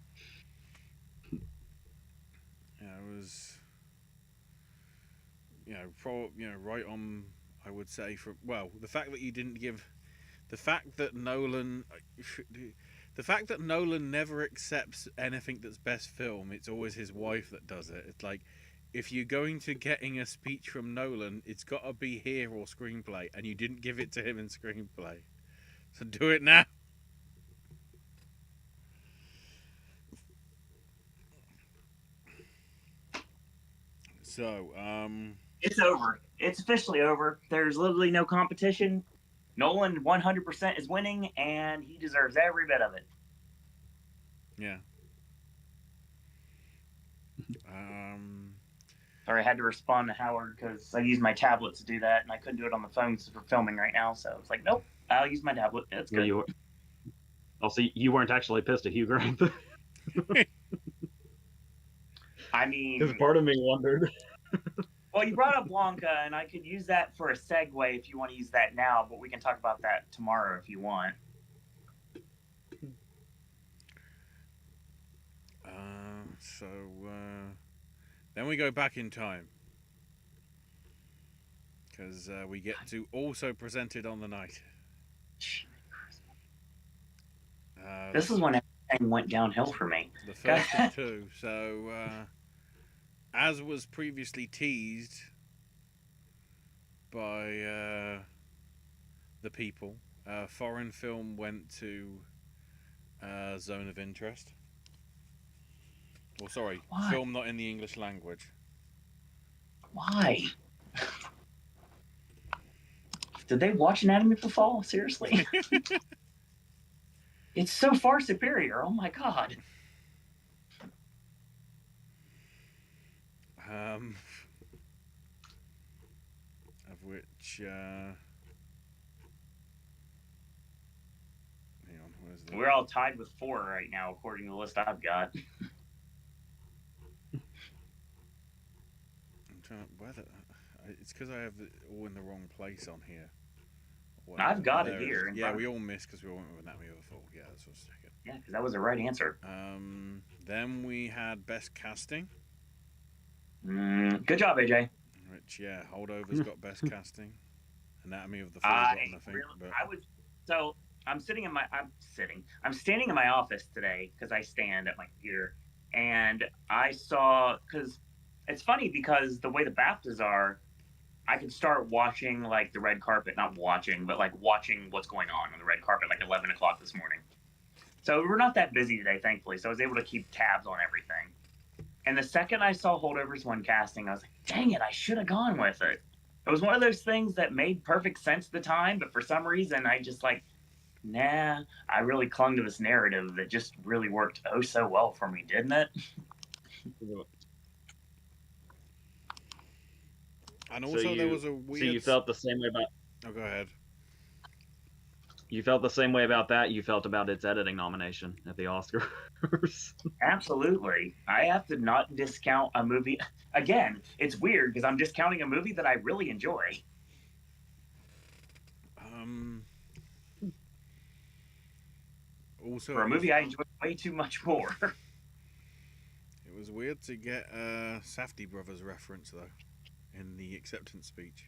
it was, right on. I would say the fact that you didn't give, the fact that Nolan, the fact that Nolan never accepts anything that's best film. It's always his wife that does it. It's like, if you're going to getting a speech from Nolan, it's got to be here or screenplay, and you didn't give it to him in screenplay, so do it now. So, It's over. It's officially over. There's literally no competition. Nolan 100% is winning, and he deserves every bit of it. yeah. Sorry, I had to respond to Howard because I used my tablet to do that, and I couldn't do it on the phone because we're filming right now. So it's like, nope, I'll use my tablet. It's good. You weren't actually pissed at Hugh Grant. I mean, because part of me wondered. Well, you brought up Blanca, and I could use that for a segue if you want to use that now, but we can talk about that tomorrow if you want. Then we go back in time. Because we get to also presented on the night. This is when everything went downhill for me. The first of two. So, as was previously teased by the people, foreign film went to Zone of Interest. Well, sorry, Why? film not in the English language. Why? Did they watch Anatomy of a Fall? Seriously? It's so far superior. Oh my god. Of which, hang on, where's the... We're all tied with 4 right now, according to the list I've got. I'm trying to, it's because I have it all in the wrong place on here. I've got it here. Yeah, we all missed because we went with Anatomy of a Fall. Yeah, that's what's second. Yeah, because that was the right answer. Then we had Best Casting. Good job, AJ. Which, yeah, Holdover's got Best Casting. Anatomy of the Fall got nothing. I'm standing in my office today because I stand at my computer, and I saw, because it's funny because the way the BAFTAs are, I could start watching like the red carpet, not watching, but like watching what's going on the red carpet like 11 o'clock this morning. So we're not that busy today, thankfully. So I was able to keep tabs on everything. And the second I saw Holdover's one casting, I was like, dang it, I should have gone with it. It was one of those things that made perfect sense at the time, but for some reason I just I really clung to this narrative that just really worked oh so well for me, didn't it? And also there was a weird... So you felt the same way about... Oh, go ahead. You felt the same way about that you felt about its editing nomination at the Oscars. Absolutely. I have to not discount a movie. Again, it's weird because I'm discounting a movie that I really enjoy. Also, for a movie I enjoy way too much more. It was weird to get a Safdie Brothers reference, though, in the acceptance speech.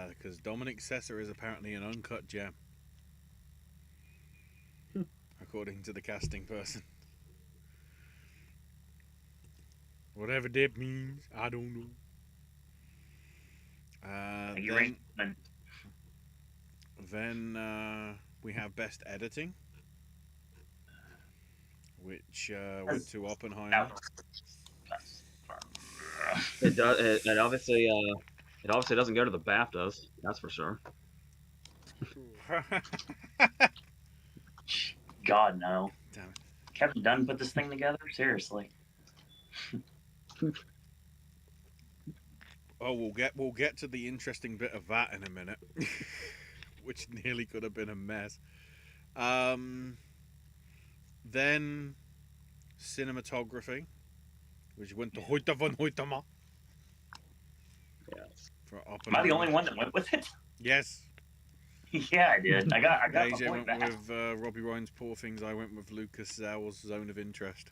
Because Dominic Sessa is apparently an uncut gem, according to the casting person. Whatever that means, I don't know. Then we have Best Editing, which went to Oppenheimer. It obviously doesn't go to the BAFTAs. That's for sure. God no. Damn it. Kevin Dunn put this thing together? Seriously. Oh, we'll get to the interesting bit of that in a minute, which nearly could have been a mess. Then cinematography, which went to Hoyte van Hoytema. Yes. Am I the only one that went with it? Yes. Yeah, I did. I got my AJ point went back. with Robbie Ryan's Poor Things. I went with Lucas Zell's Zone of Interest.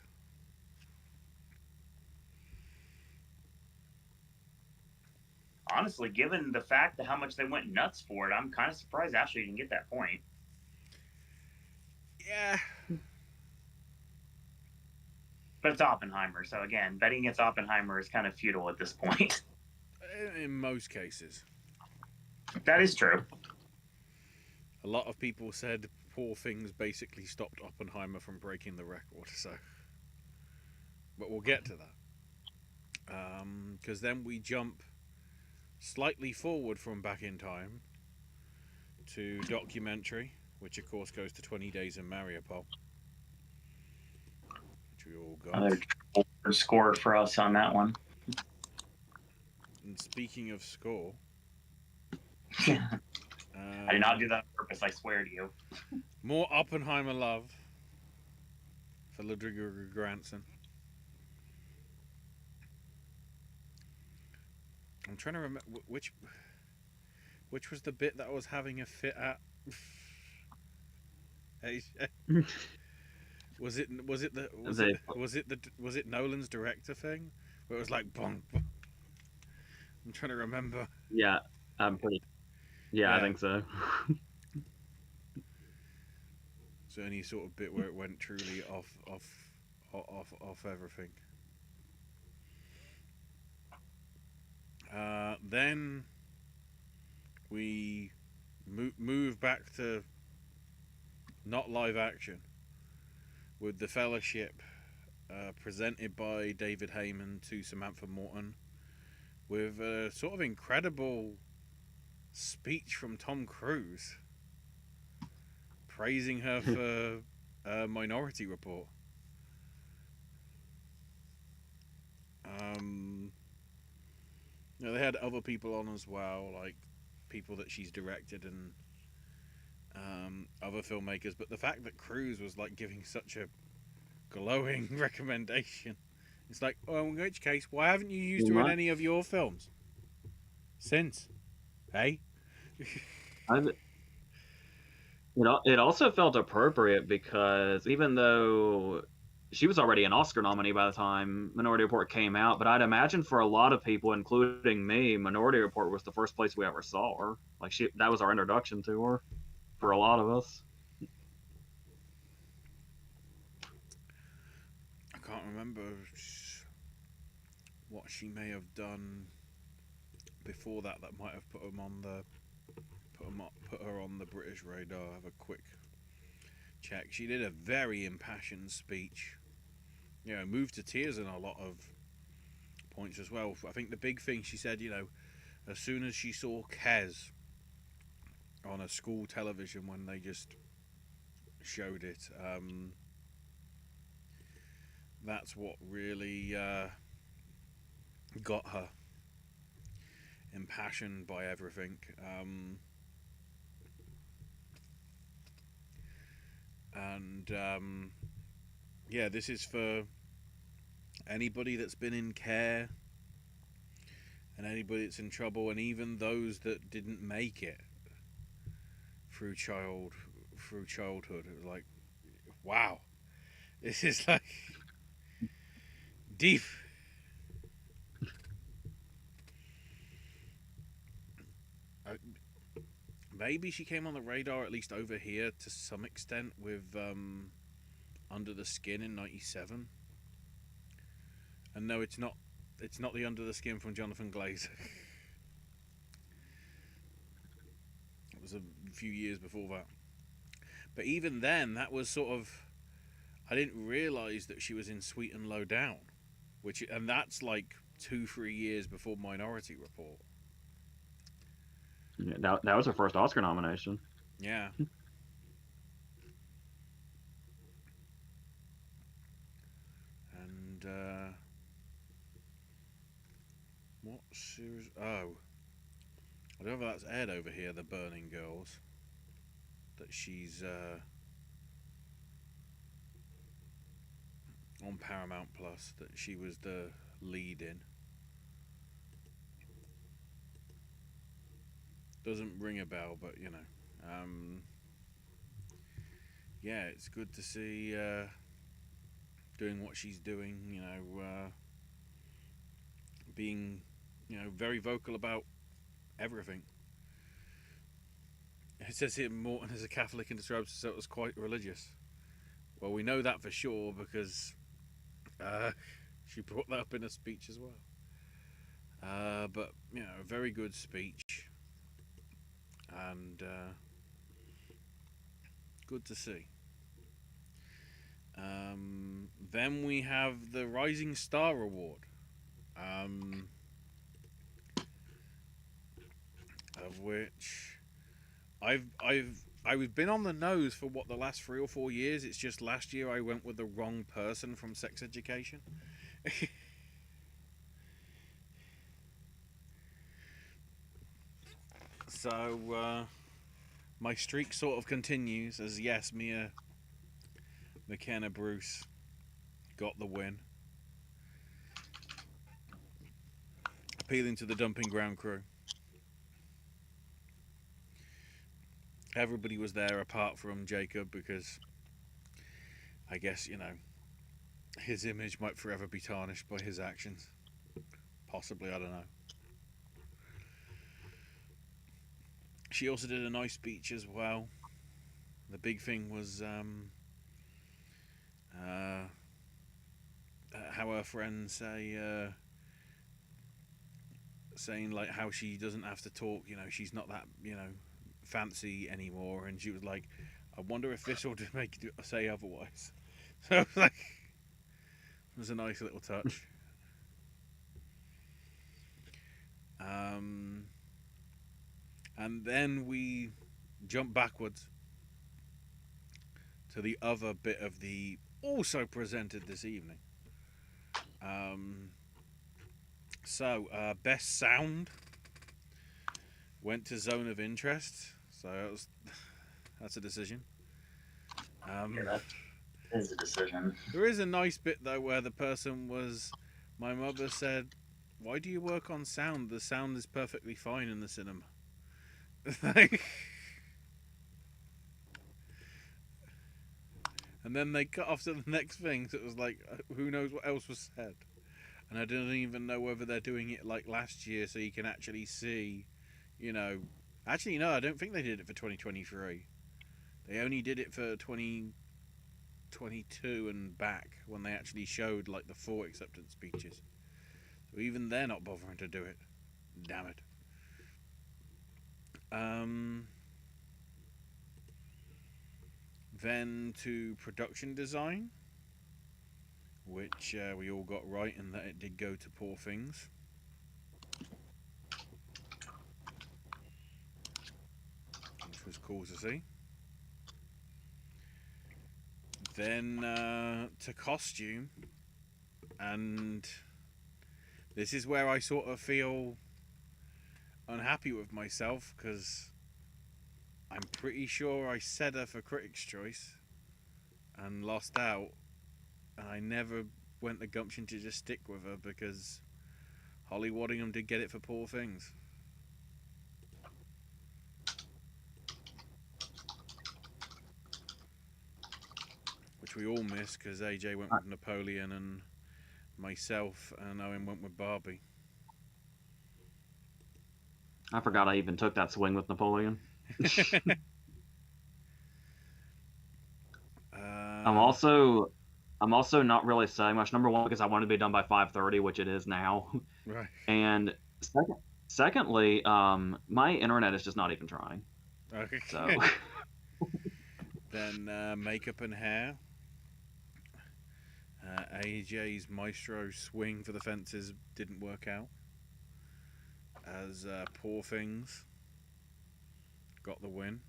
Honestly, given the fact of how much they went nuts for it, I'm kind of surprised Ashley didn't get that point. Yeah. But it's Oppenheimer, so again, betting against Oppenheimer is kind of futile at this point. In most cases. That is true. A lot of people said Poor Things basically stopped Oppenheimer from breaking the record, so. But we'll get to that. Because then we jump slightly forward from Back in Time to documentary, which of course goes to 20 Days in Mariupol, which we all got. Another score for us on that one. And speaking of score, I did not do that on purpose, I swear to you. more Oppenheimer love for Ludwig Göransson. I'm trying to remember which was the bit that I was having a fit at. Was it Nolan's director thing where it was like bonk, bonk? I'm trying to remember. Yeah, I'm pretty. Yeah, I think so. So any sort of bit where it went truly off everything. Then we move back to not live action with The Fellowship, presented by David Heyman to Samantha Morton, with a sort of incredible speech from Tom Cruise praising her for Minority Report. They had other people on as well, like people that she's directed and other filmmakers, but the fact that Cruise was like giving such a glowing recommendation, it's like, oh, in which case, why haven't you used her in any of your films since? Hey? It also felt appropriate because even though she was already an Oscar nominee by the time Minority Report came out, but I'd imagine for a lot of people, including me, Minority Report was the first place we ever saw her. Like that was our introduction to her for a lot of us. I can't remember what she may have done before that might have put her on the British radar. Have a quick check. She did a very impassioned speech. Moved to tears in a lot of points as well. I think the big thing she said, as soon as she saw Kes on a school television when they just showed it, that's what really got her impassioned by everything. This is for anybody that's been in care and anybody that's in trouble, and even those that didn't make it through childhood. It was like, wow, this is like deep. Maybe she came on the radar, at least over here, to some extent with Under the Skin in '97. And no, it's not the Under the Skin from Jonathan Glazer. It was a few years before that. But even then, that was sort of, I didn't realise that she was in Sweet and Low Down, and that's like 2-3 years before Minority Report. Yeah, that was her first Oscar nomination. Yeah. And what series? Oh, I don't know if that's aired over here. The Burning Girls. That she's on Paramount Plus. That she was the lead in. Doesn't ring a bell, but Yeah, it's good to see doing what she's doing. Being very vocal about everything. It says here Morton is a Catholic and describes herself as quite religious. Well, we know that for sure because she brought that up in a speech as well. But a very good speech, and good to see. Then we have the Rising Star Award, of which I've been on the nose for what, the last 3 or 4 years. It's just last year I went with the wrong person from Sex Education. So my streak sort of continues as yes, Mia McKenna Bruce got the win, appealing to the dumping ground crew. Everybody was there apart from Jacob because I guess, his image might forever be tarnished by his actions. Possibly, I don't know. She also did a nice speech as well. The big thing was how her friends saying like how she doesn't have to talk, she's not that, fancy anymore, and she was like, I wonder if this will make you say otherwise. So it was a nice little touch. And then we jump backwards to the other bit of the also presented this evening. So best sound went to Zone of Interest. So that's a decision. Yeah, that is a decision. There is a nice bit though where the person was, my mother said, why do you work on sound? The sound is perfectly fine in the cinema. And then they cut off to the next thing, so it was like, who knows what else was said. And I don't even know whether they're doing it like last year so you can actually see, Actually, no, I don't think they did it for 2023. They only did it for 2022 and back when they actually showed like the 4 acceptance speeches. So even they're not bothering to do it. Damn it. Then to production design, which we all got right in that it did go to Poor Things. Which was cool to see. Then to costume, and this is where I sort of feel unhappy with myself because I'm pretty sure I said her for Critics' Choice and lost out, and I never went the gumption to just stick with her because Holly Waddingham did get it for Poor Things. Which we all missed because AJ went with Napoleon and myself and Owen went with Barbie. I forgot I even took that swing with Napoleon. I'm also not really saying much. Number one, because I wanted to be done by 5:30, which it is now. Right. And secondly, my internet is just not even trying. Okay. So then makeup and hair. AJ's Maestro swing for the fences didn't work out. As Poor Things got the win.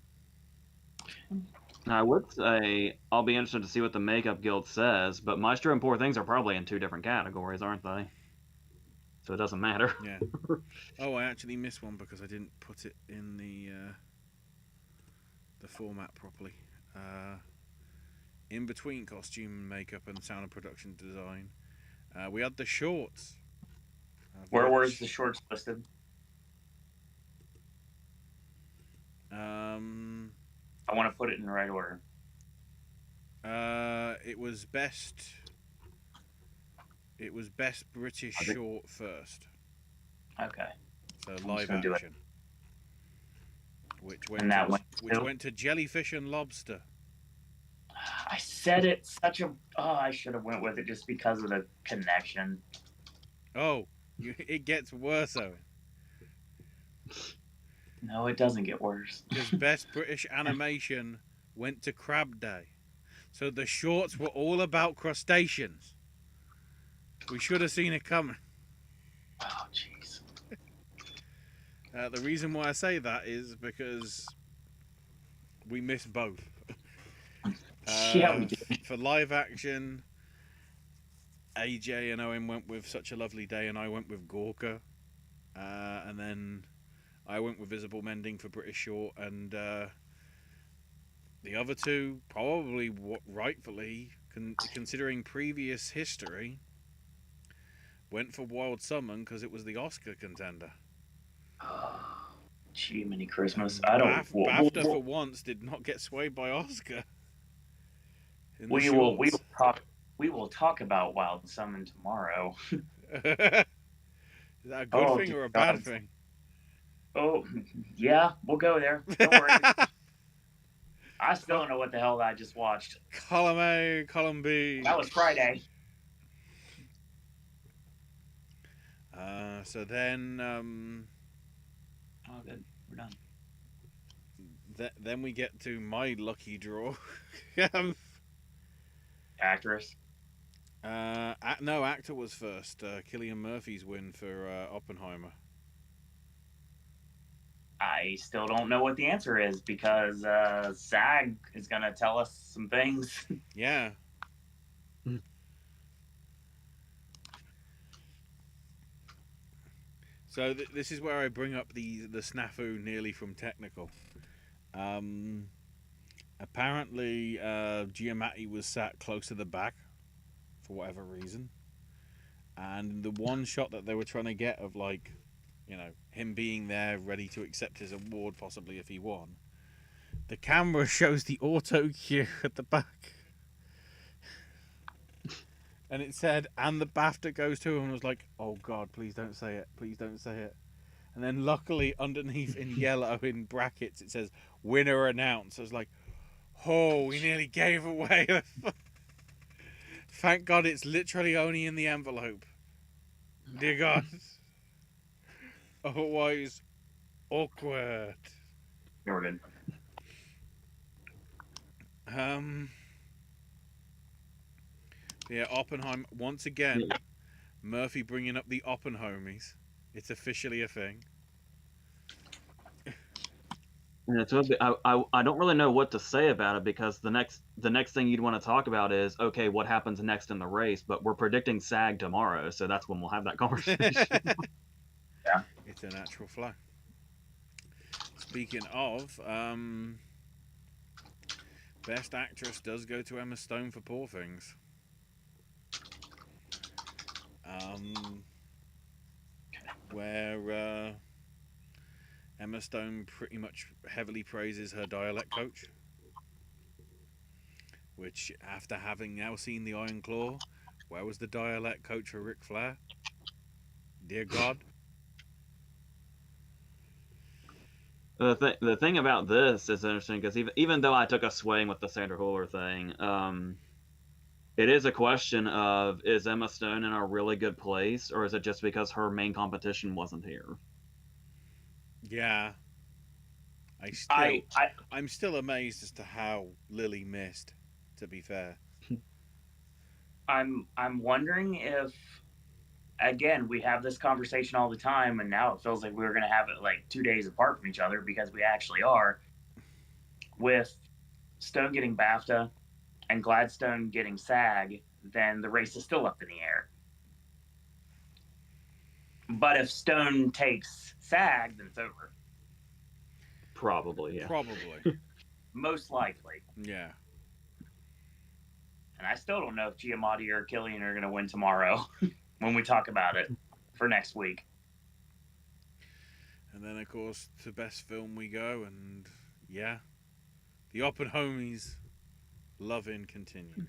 I would say I'll be interested to see what the Makeup Guild says, but Maestro and Poor Things are probably in 2 different categories, aren't they? So it doesn't matter. Yeah. Oh, I actually missed one because I didn't put it in the format properly. In between costume, makeup, and sound and production design, we had the shorts. Where was the shorts listed? I want to put it in the right order. It was best. It was best British short first. Okay. So live action. Which went to Jellyfish and Lobster. I said it such a. Oh, I should have went with it just because of the connection. Oh, it gets worse, Owen. No, it doesn't get worse. Because best British animation went to Crab Day. So the shorts were all about crustaceans. We should have seen it coming. Oh, jeez. The reason why I say that is because we missed both. Yeah, we did. For live action, AJ and Owen went with Such a Lovely Day, and I went with Gorka. And then I went with Visible Mending for British short, and the other two, probably rightfully, considering previous history, went for Wild Summon because it was the Oscar contender. Gee, mini Christmas. BAFTA for once did not get swayed by Oscar. We will talk about Wild Summon tomorrow. Is that a good thing or a bad thing? Oh, yeah, we'll go there. Don't worry. I still don't know what the hell I just watched. Column A, column B. That was Friday. So then... Oh, good. We're done. Then we get to my lucky draw. Actress. No, actor was first. Cillian Murphy's win for Oppenheimer. I still don't know what the answer is because SAG is going to tell us some things. Yeah. So this is where I bring up the snafu nearly from technical. Apparently, Giamatti was sat close to the back for whatever reason, and the one shot that they were trying to get of, like, you know, him being there ready to accept his award possibly if he won, the camera shows the auto cue at the back. And it said, and the BAFTA goes to him, and was like, oh God, please don't say it. Please don't say it. And then luckily underneath in yellow in brackets, it says, winner announced. I was like, oh, we nearly gave away. Thank God it's literally only in the envelope. Dear God. Otherwise, awkward. Jordan. Yeah, Oppenheimer once again. Murphy bringing up the Oppenheimies. It's officially a thing. Yeah, so I don't really know what to say about it because the next thing you'd want to talk about is, okay, what happens next in the race? But we're predicting SAG tomorrow, so that's when we'll have that conversation. Yeah, it's a natural flow. Speaking of, Best Actress does go to Emma Stone for Poor Things. Where Emma Stone pretty much heavily praises her dialect coach, which, after having now seen the Iron Claw, where was the dialect coach for Ric Flair? Dear God. The thing about this is interesting because even though I took a swing with the Sandra Hüller thing, it is a question of, is Emma Stone in a really good place, or is it just because her main competition wasn't here? Yeah. I'm still amazed as to how Lily missed, to be fair. I'm wondering if, again, we have this conversation all the time, and now it feels like we were going to have it like 2 days apart from each other because we actually are. With Stone getting BAFTA and Gladstone getting SAG, then the race is still up in the air. But if Stone takes SAG, then it's over. Probably, yeah. Probably. Most likely. Yeah. And I still don't know if Giamatti or Cillian are going to win tomorrow when we talk about it for next week. And then, of course, to Best Film we go, and yeah, The Oppenheimies loving continues.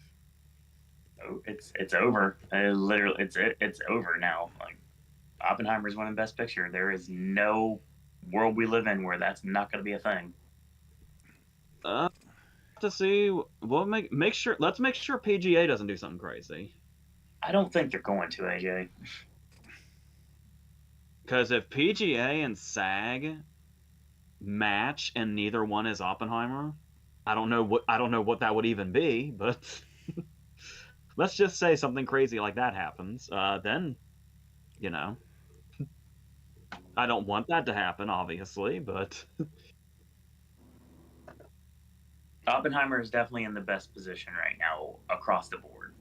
Oh, it's over. Literally, it's over now. Like Oppenheimer's winning Best Picture. There is no world we live in where that's not going to be a thing. To see, we'll make sure. Let's make sure PGA doesn't do something crazy. I don't think they're going to, AJ. Because if PGA and SAG match and neither one is Oppenheimer, I don't know what that would even be, but let's just say something crazy like that happens. Then, you know, I don't want that to happen, obviously, but Oppenheimer is definitely in the best position right now across the board.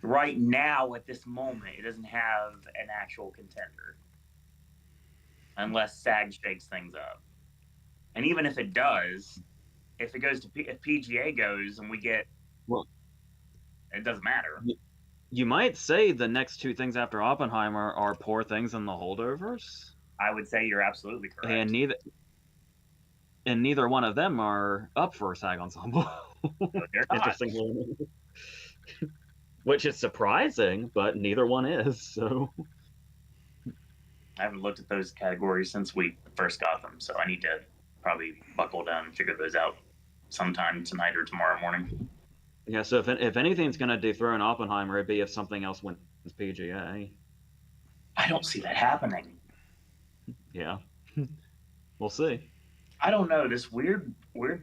Right now, at this moment, it doesn't have an actual contender. Unless SAG shakes things up. And even if it does, if it goes to if PGA goes and we get, well, it doesn't matter. You might say the next two things after Oppenheimer are Poor Things and The Holdovers. I would say you're absolutely correct. And neither one of them are up for a SAG Ensemble. They're not. Interestingly, which is surprising, but neither one is. So I haven't looked at those categories since we first got them, so I need to probably buckle down and figure those out sometime tonight or tomorrow morning. yeah, so if anything's going to dethrone Oppenheimer, it'd be if something else wins PGA. I don't see that happening. Yeah, we'll see. I don't know, this weird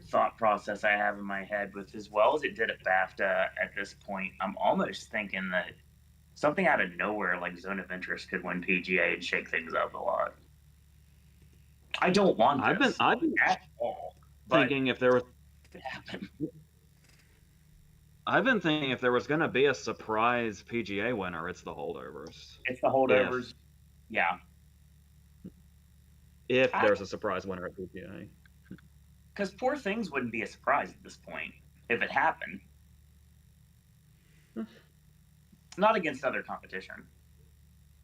thought process I have in my head with as well as it did at BAFTA at this point, I'm almost thinking that something out of nowhere like Zone of Interest could win PGA and shake things up a lot. I don't want this I've been at all. Thinking if there was it happen. I've been thinking if there was going to be a surprise PGA winner, it's the Holdovers. It's the Holdovers. Yeah. If there's a surprise winner at PGA. Because Poor Things wouldn't be a surprise at this point if it happened. Not against other competition.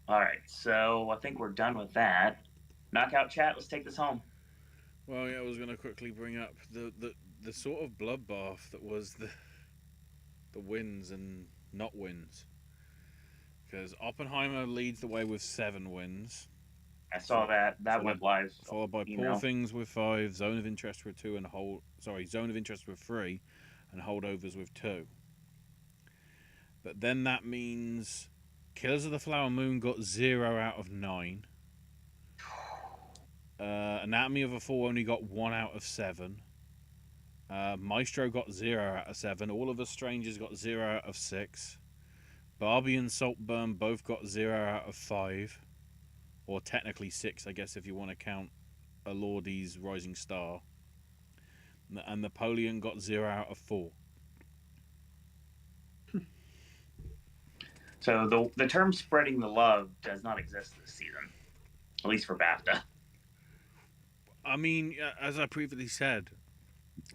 All right, so I think we're done with that. Knockout chat, let's take this home. Well, yeah, I was going to quickly bring up the sort of bloodbath that was the wins and not wins. Because Oppenheimer leads the way with 7 wins. I saw that went live. Followed by Poor Things with 5, Zone of Interest with 2, and Zone of Interest with 3, and Holdovers with 2. But then that means Killers of the Flower Moon got 0 out of 9. Anatomy of a Fall only got 1 out of 7. Maestro got 0 out of 7. All of Us Strangers got 0 out of 6. Barbie and Saltburn both got 0 out of 5. Or technically 6, I guess, if you want to count Elordi's Rising Star. And Napoleon got 0 out of 4. So the term spreading the love does not exist this season, at least for BAFTA. I mean, as I previously said,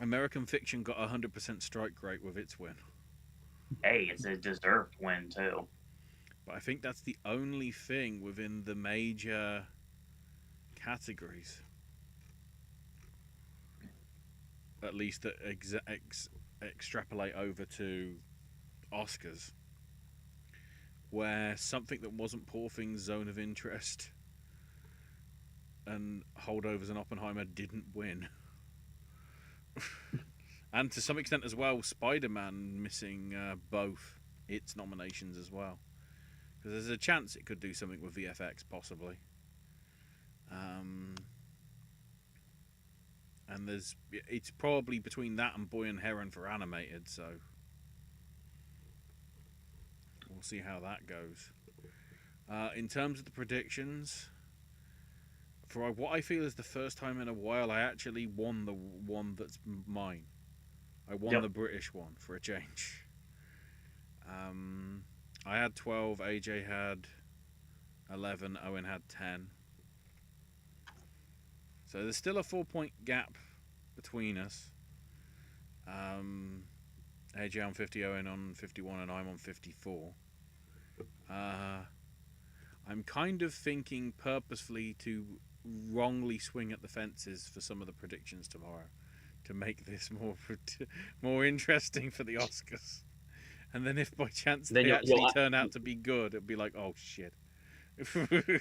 American Fiction got 100% strike rate with its win. Hey, it's a deserved win, too. But I think that's the only thing within the major categories, at least that extrapolate over to Oscars, where something that wasn't Poor Things, Zone of Interest, and Holdovers and Oppenheimer didn't win. And to some extent as well, Spider-Man missing both its nominations as well. Because there's a chance it could do something with VFX, possibly. And it's probably between that and Boy and Heron for animated, so we'll see how that goes. In terms of the predictions, for what I feel is the first time in a while, I actually won the one that's mine. I won the British one for a change. I had 12, AJ had 11, Owen had 10. So there's still a 4-point gap between us. AJ on 50, Owen on 51, and I'm on 54. I'm kind of thinking purposefully to wrongly swing at the fences for some of the predictions tomorrow to make this more interesting for the Oscars. And then if by chance Then they actually turn out to be good, it'll be like, oh shit.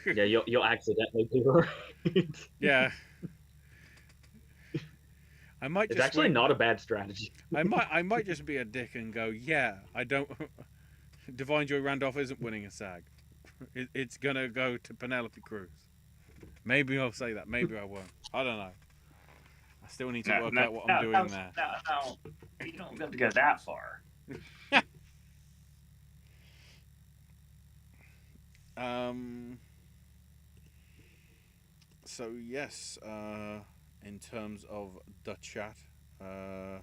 Yeah, you'll accidentally be right. Yeah. I might It's just actually not a bad strategy. I might just be a dick and go, yeah, I don't. Divine Joy Randolph isn't winning a SAG. It's gonna go to Penelope Cruz. Maybe I'll say that. Maybe I won't. I don't know. I still need to work out what I'm doing there. No, you don't have to go that far. So yes, in terms of the chat, trying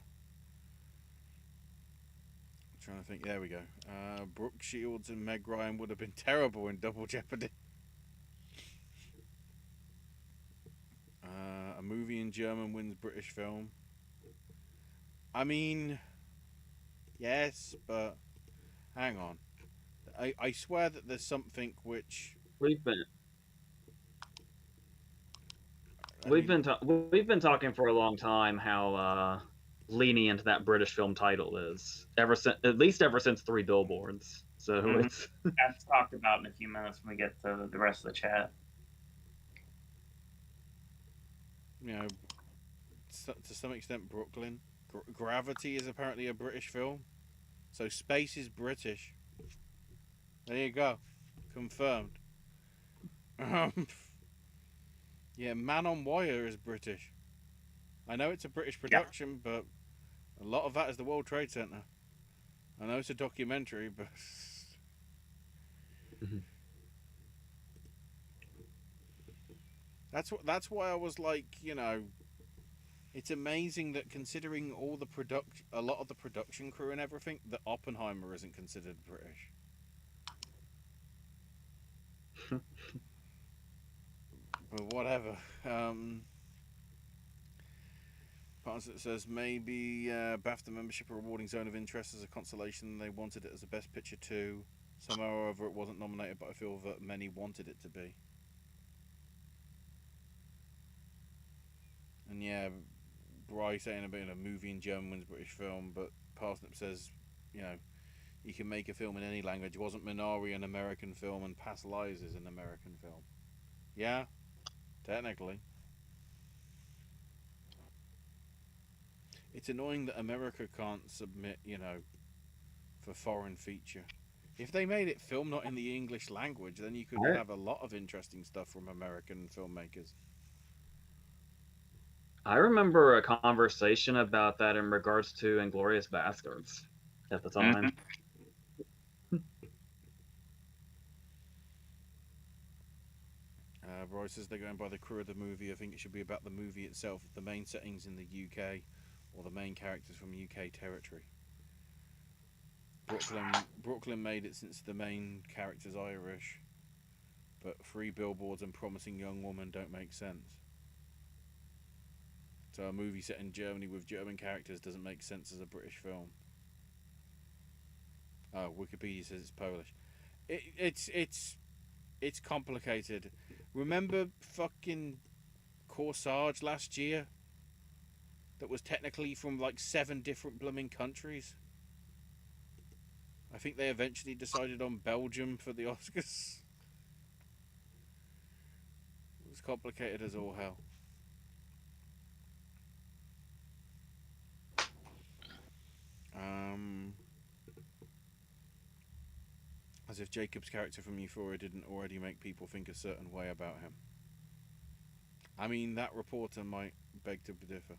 to think. There we go. Brooke Shields and Meg Ryan would have been terrible in Double Jeopardy. A movie in German wins British film. I mean, yes, but hang on. I swear that there's something which We've been talking for a long time how lenient that British film title is, at least ever since Three Billboards. So it's that's talked about in a few minutes when we get to the rest of the chat. You know, to some extent, Brooklyn. Gravity is apparently a British film, so space is British. There you go, confirmed. Yeah, Man on Wire is British. I know it's a British production, but a lot of that is the World Trade Center. I know it's a documentary, but that's why I was like, you know, it's amazing that considering all the a lot of the production crew and everything, that Oppenheimer isn't considered British. But whatever. It says maybe BAFTA membership or rewarding zone of interest as a consolation. They wanted it as a best picture too. Somehow or other it wasn't nominated, but I feel that many wanted it to be. And yeah, Bry saying about a movie in German wins British film, but Parsnip says, you know, you can make a film in any language. Wasn't Minari an American film and Past Lives is an American film? Yeah, technically. It's annoying that America can't submit, you know, for foreign feature. If they made it film not in the English language, then you could have a lot of interesting stuff from American filmmakers. I remember a conversation about that in regards to Inglourious Basterds at the time. Roy says they're going by the crew of the movie. I think it should be about the movie itself, the main settings in the UK, or the main characters from UK territory. Brooklyn made it since the main character's Irish, but Three Billboards and Promising Young Woman don't make sense. So a movie set in Germany with German characters doesn't make sense as a British film. Oh, Wikipedia says it's Polish. It's complicated. Remember fucking Corsage last year? That was technically from like 7 different blooming countries. I think they eventually decided on Belgium for the Oscars. It was complicated as all hell. As if Jacob's character from Euphoria didn't already make people think a certain way about him. I mean, that reporter might beg to differ.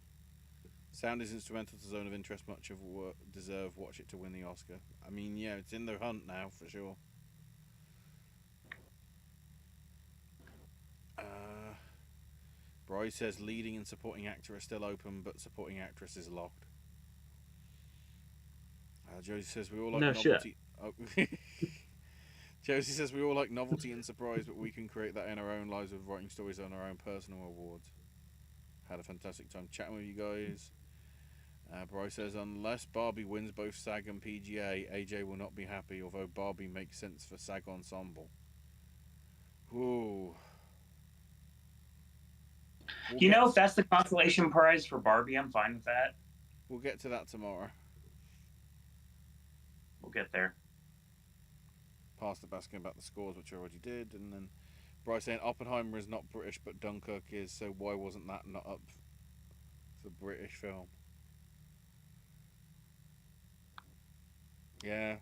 Sound is instrumental to Zone of Interest. Much of what deserve watch it to win the Oscar. I mean, yeah, it's in the hunt now for sure. Bryce says leading and supporting actor are still open, but supporting actress is locked. Josie says we all like novelty. Oh. Josie says we all like novelty and surprise, but we can create that in our own lives with writing stories on our own personal awards. Had a fantastic time chatting with you guys. Bryce says unless Barbie wins both SAG and PGA, AJ will not be happy, although Barbie makes sense for SAG Ensemble. Ooh. If that's the consolation prize for Barbie, I'm fine with that. We'll get to that tomorrow. We'll get there. Past the asking about the scores, which I already did, and then Bryce saying Oppenheimer is not British, but Dunkirk is, so why wasn't that not up for British film? Yeah.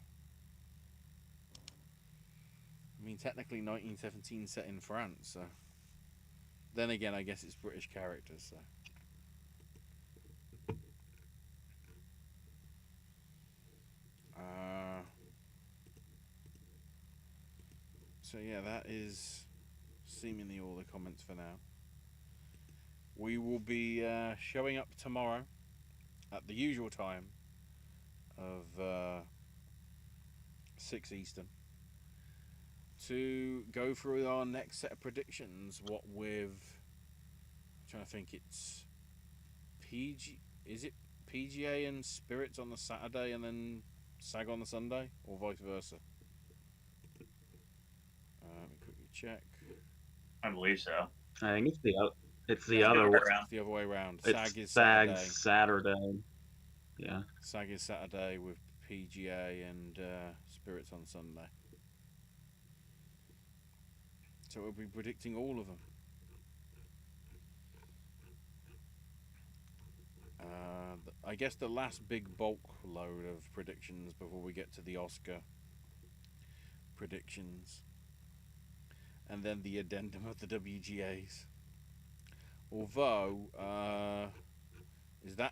I mean, technically 1917 set in France, so... Then again, I guess it's British characters, so... So yeah, that is seemingly all the comments for now. We will be showing up tomorrow at the usual time of 6 Eastern to go through our next set of predictions. What with... I'm trying to think, it's PG... Is it PGA and Spirits on the Saturday and then SAG on the Sunday? Or vice versa? Let me quickly check. I believe so. I think it's the other way. It's the other way around. It's SAG is Saturday. Yeah. SAG is Saturday with PGA and Spirits on Sunday. So we'll be predicting all of them. I guess the last big bulk load of predictions before we get to the Oscar predictions. And then the addendum of the WGAs. Although,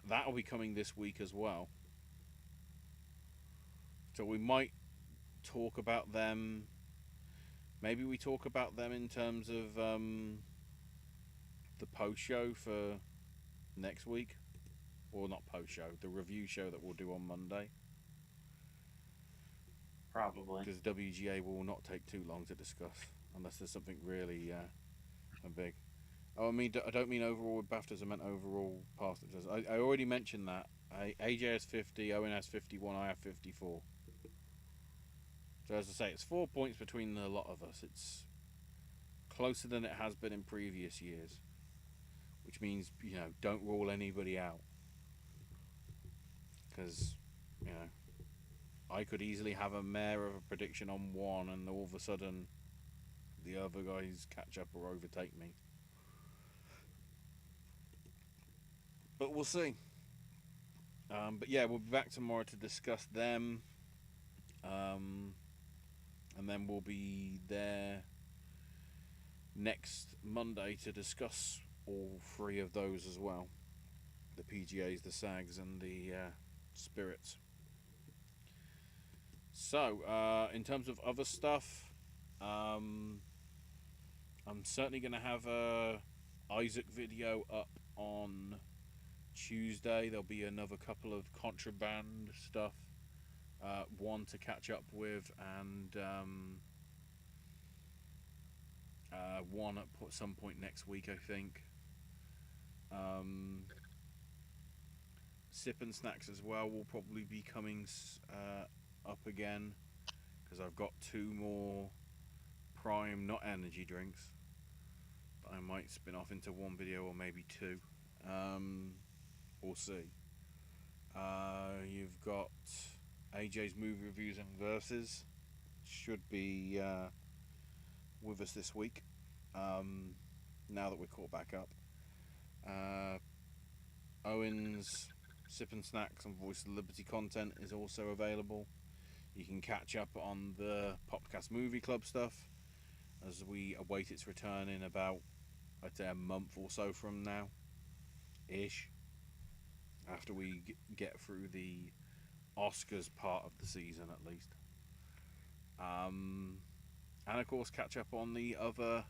that'll be coming this week as well. So we might talk about them. Maybe we talk about them in terms of the post show for next week. Or not post show, the review show that we'll do on Monday. Probably. Because WGA will not take too long to discuss. Unless there's something really big. Oh, I don't mean overall with BAFTAs, I meant overall past it. I already mentioned that. AJ has 50, Owen has 51, I have 54. So as I say, it's 4 points between the lot of us. It's closer than it has been in previous years. Which means, don't rule anybody out. Because, I could easily have a mare of a prediction on one and all of a sudden the other guys catch up or overtake me. But we'll see. But yeah, we'll be back tomorrow to discuss them. And then we'll be there next Monday to discuss all three of those as well. The PGAs, the SAGs, and the Spirits. So, in terms of other stuff, I'm certainly going to have a Isaac video up on Tuesday. There'll be another couple of contraband stuff. One to catch up with, and one at some point next week, I think. Sip and Snacks as well will probably be coming up again, because I've got 2 more Prime, not energy drinks, that I might spin off into one video or maybe 2. We'll see. You've got AJ's movie reviews and verses should be with us this week, now that we're caught back up. Owen's Sip and Snacks and Voice of Liberty content is also available. You can catch up on the Popcast Movie Club stuff as we await its return in about, I'd say, a month or so from now ish, after we get through the Oscars part of the season at least. And of course catch up on the other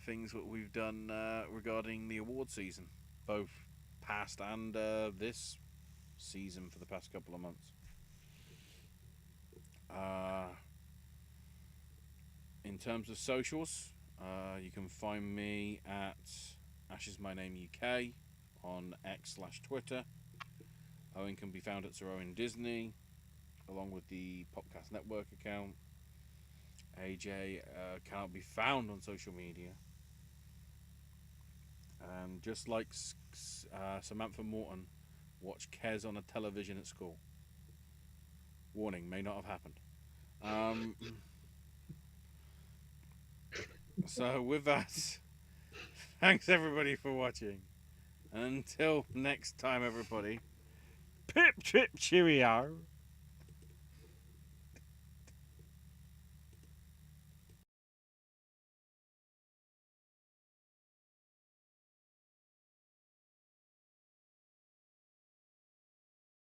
things that we've done regarding the award season, both past and this season for the past couple of months. In terms of socials, you can find me at Ash is my name UK on X/Twitter. Owen can be found at Sir Owen Disney, along with the Popcast Network account. AJ cannot be found on social media. And just like Samantha Morton watched Kes on a television at school. Warning, may not have happened. So with that, thanks everybody for watching. Until next time, everybody. Pip, chip, cheerio.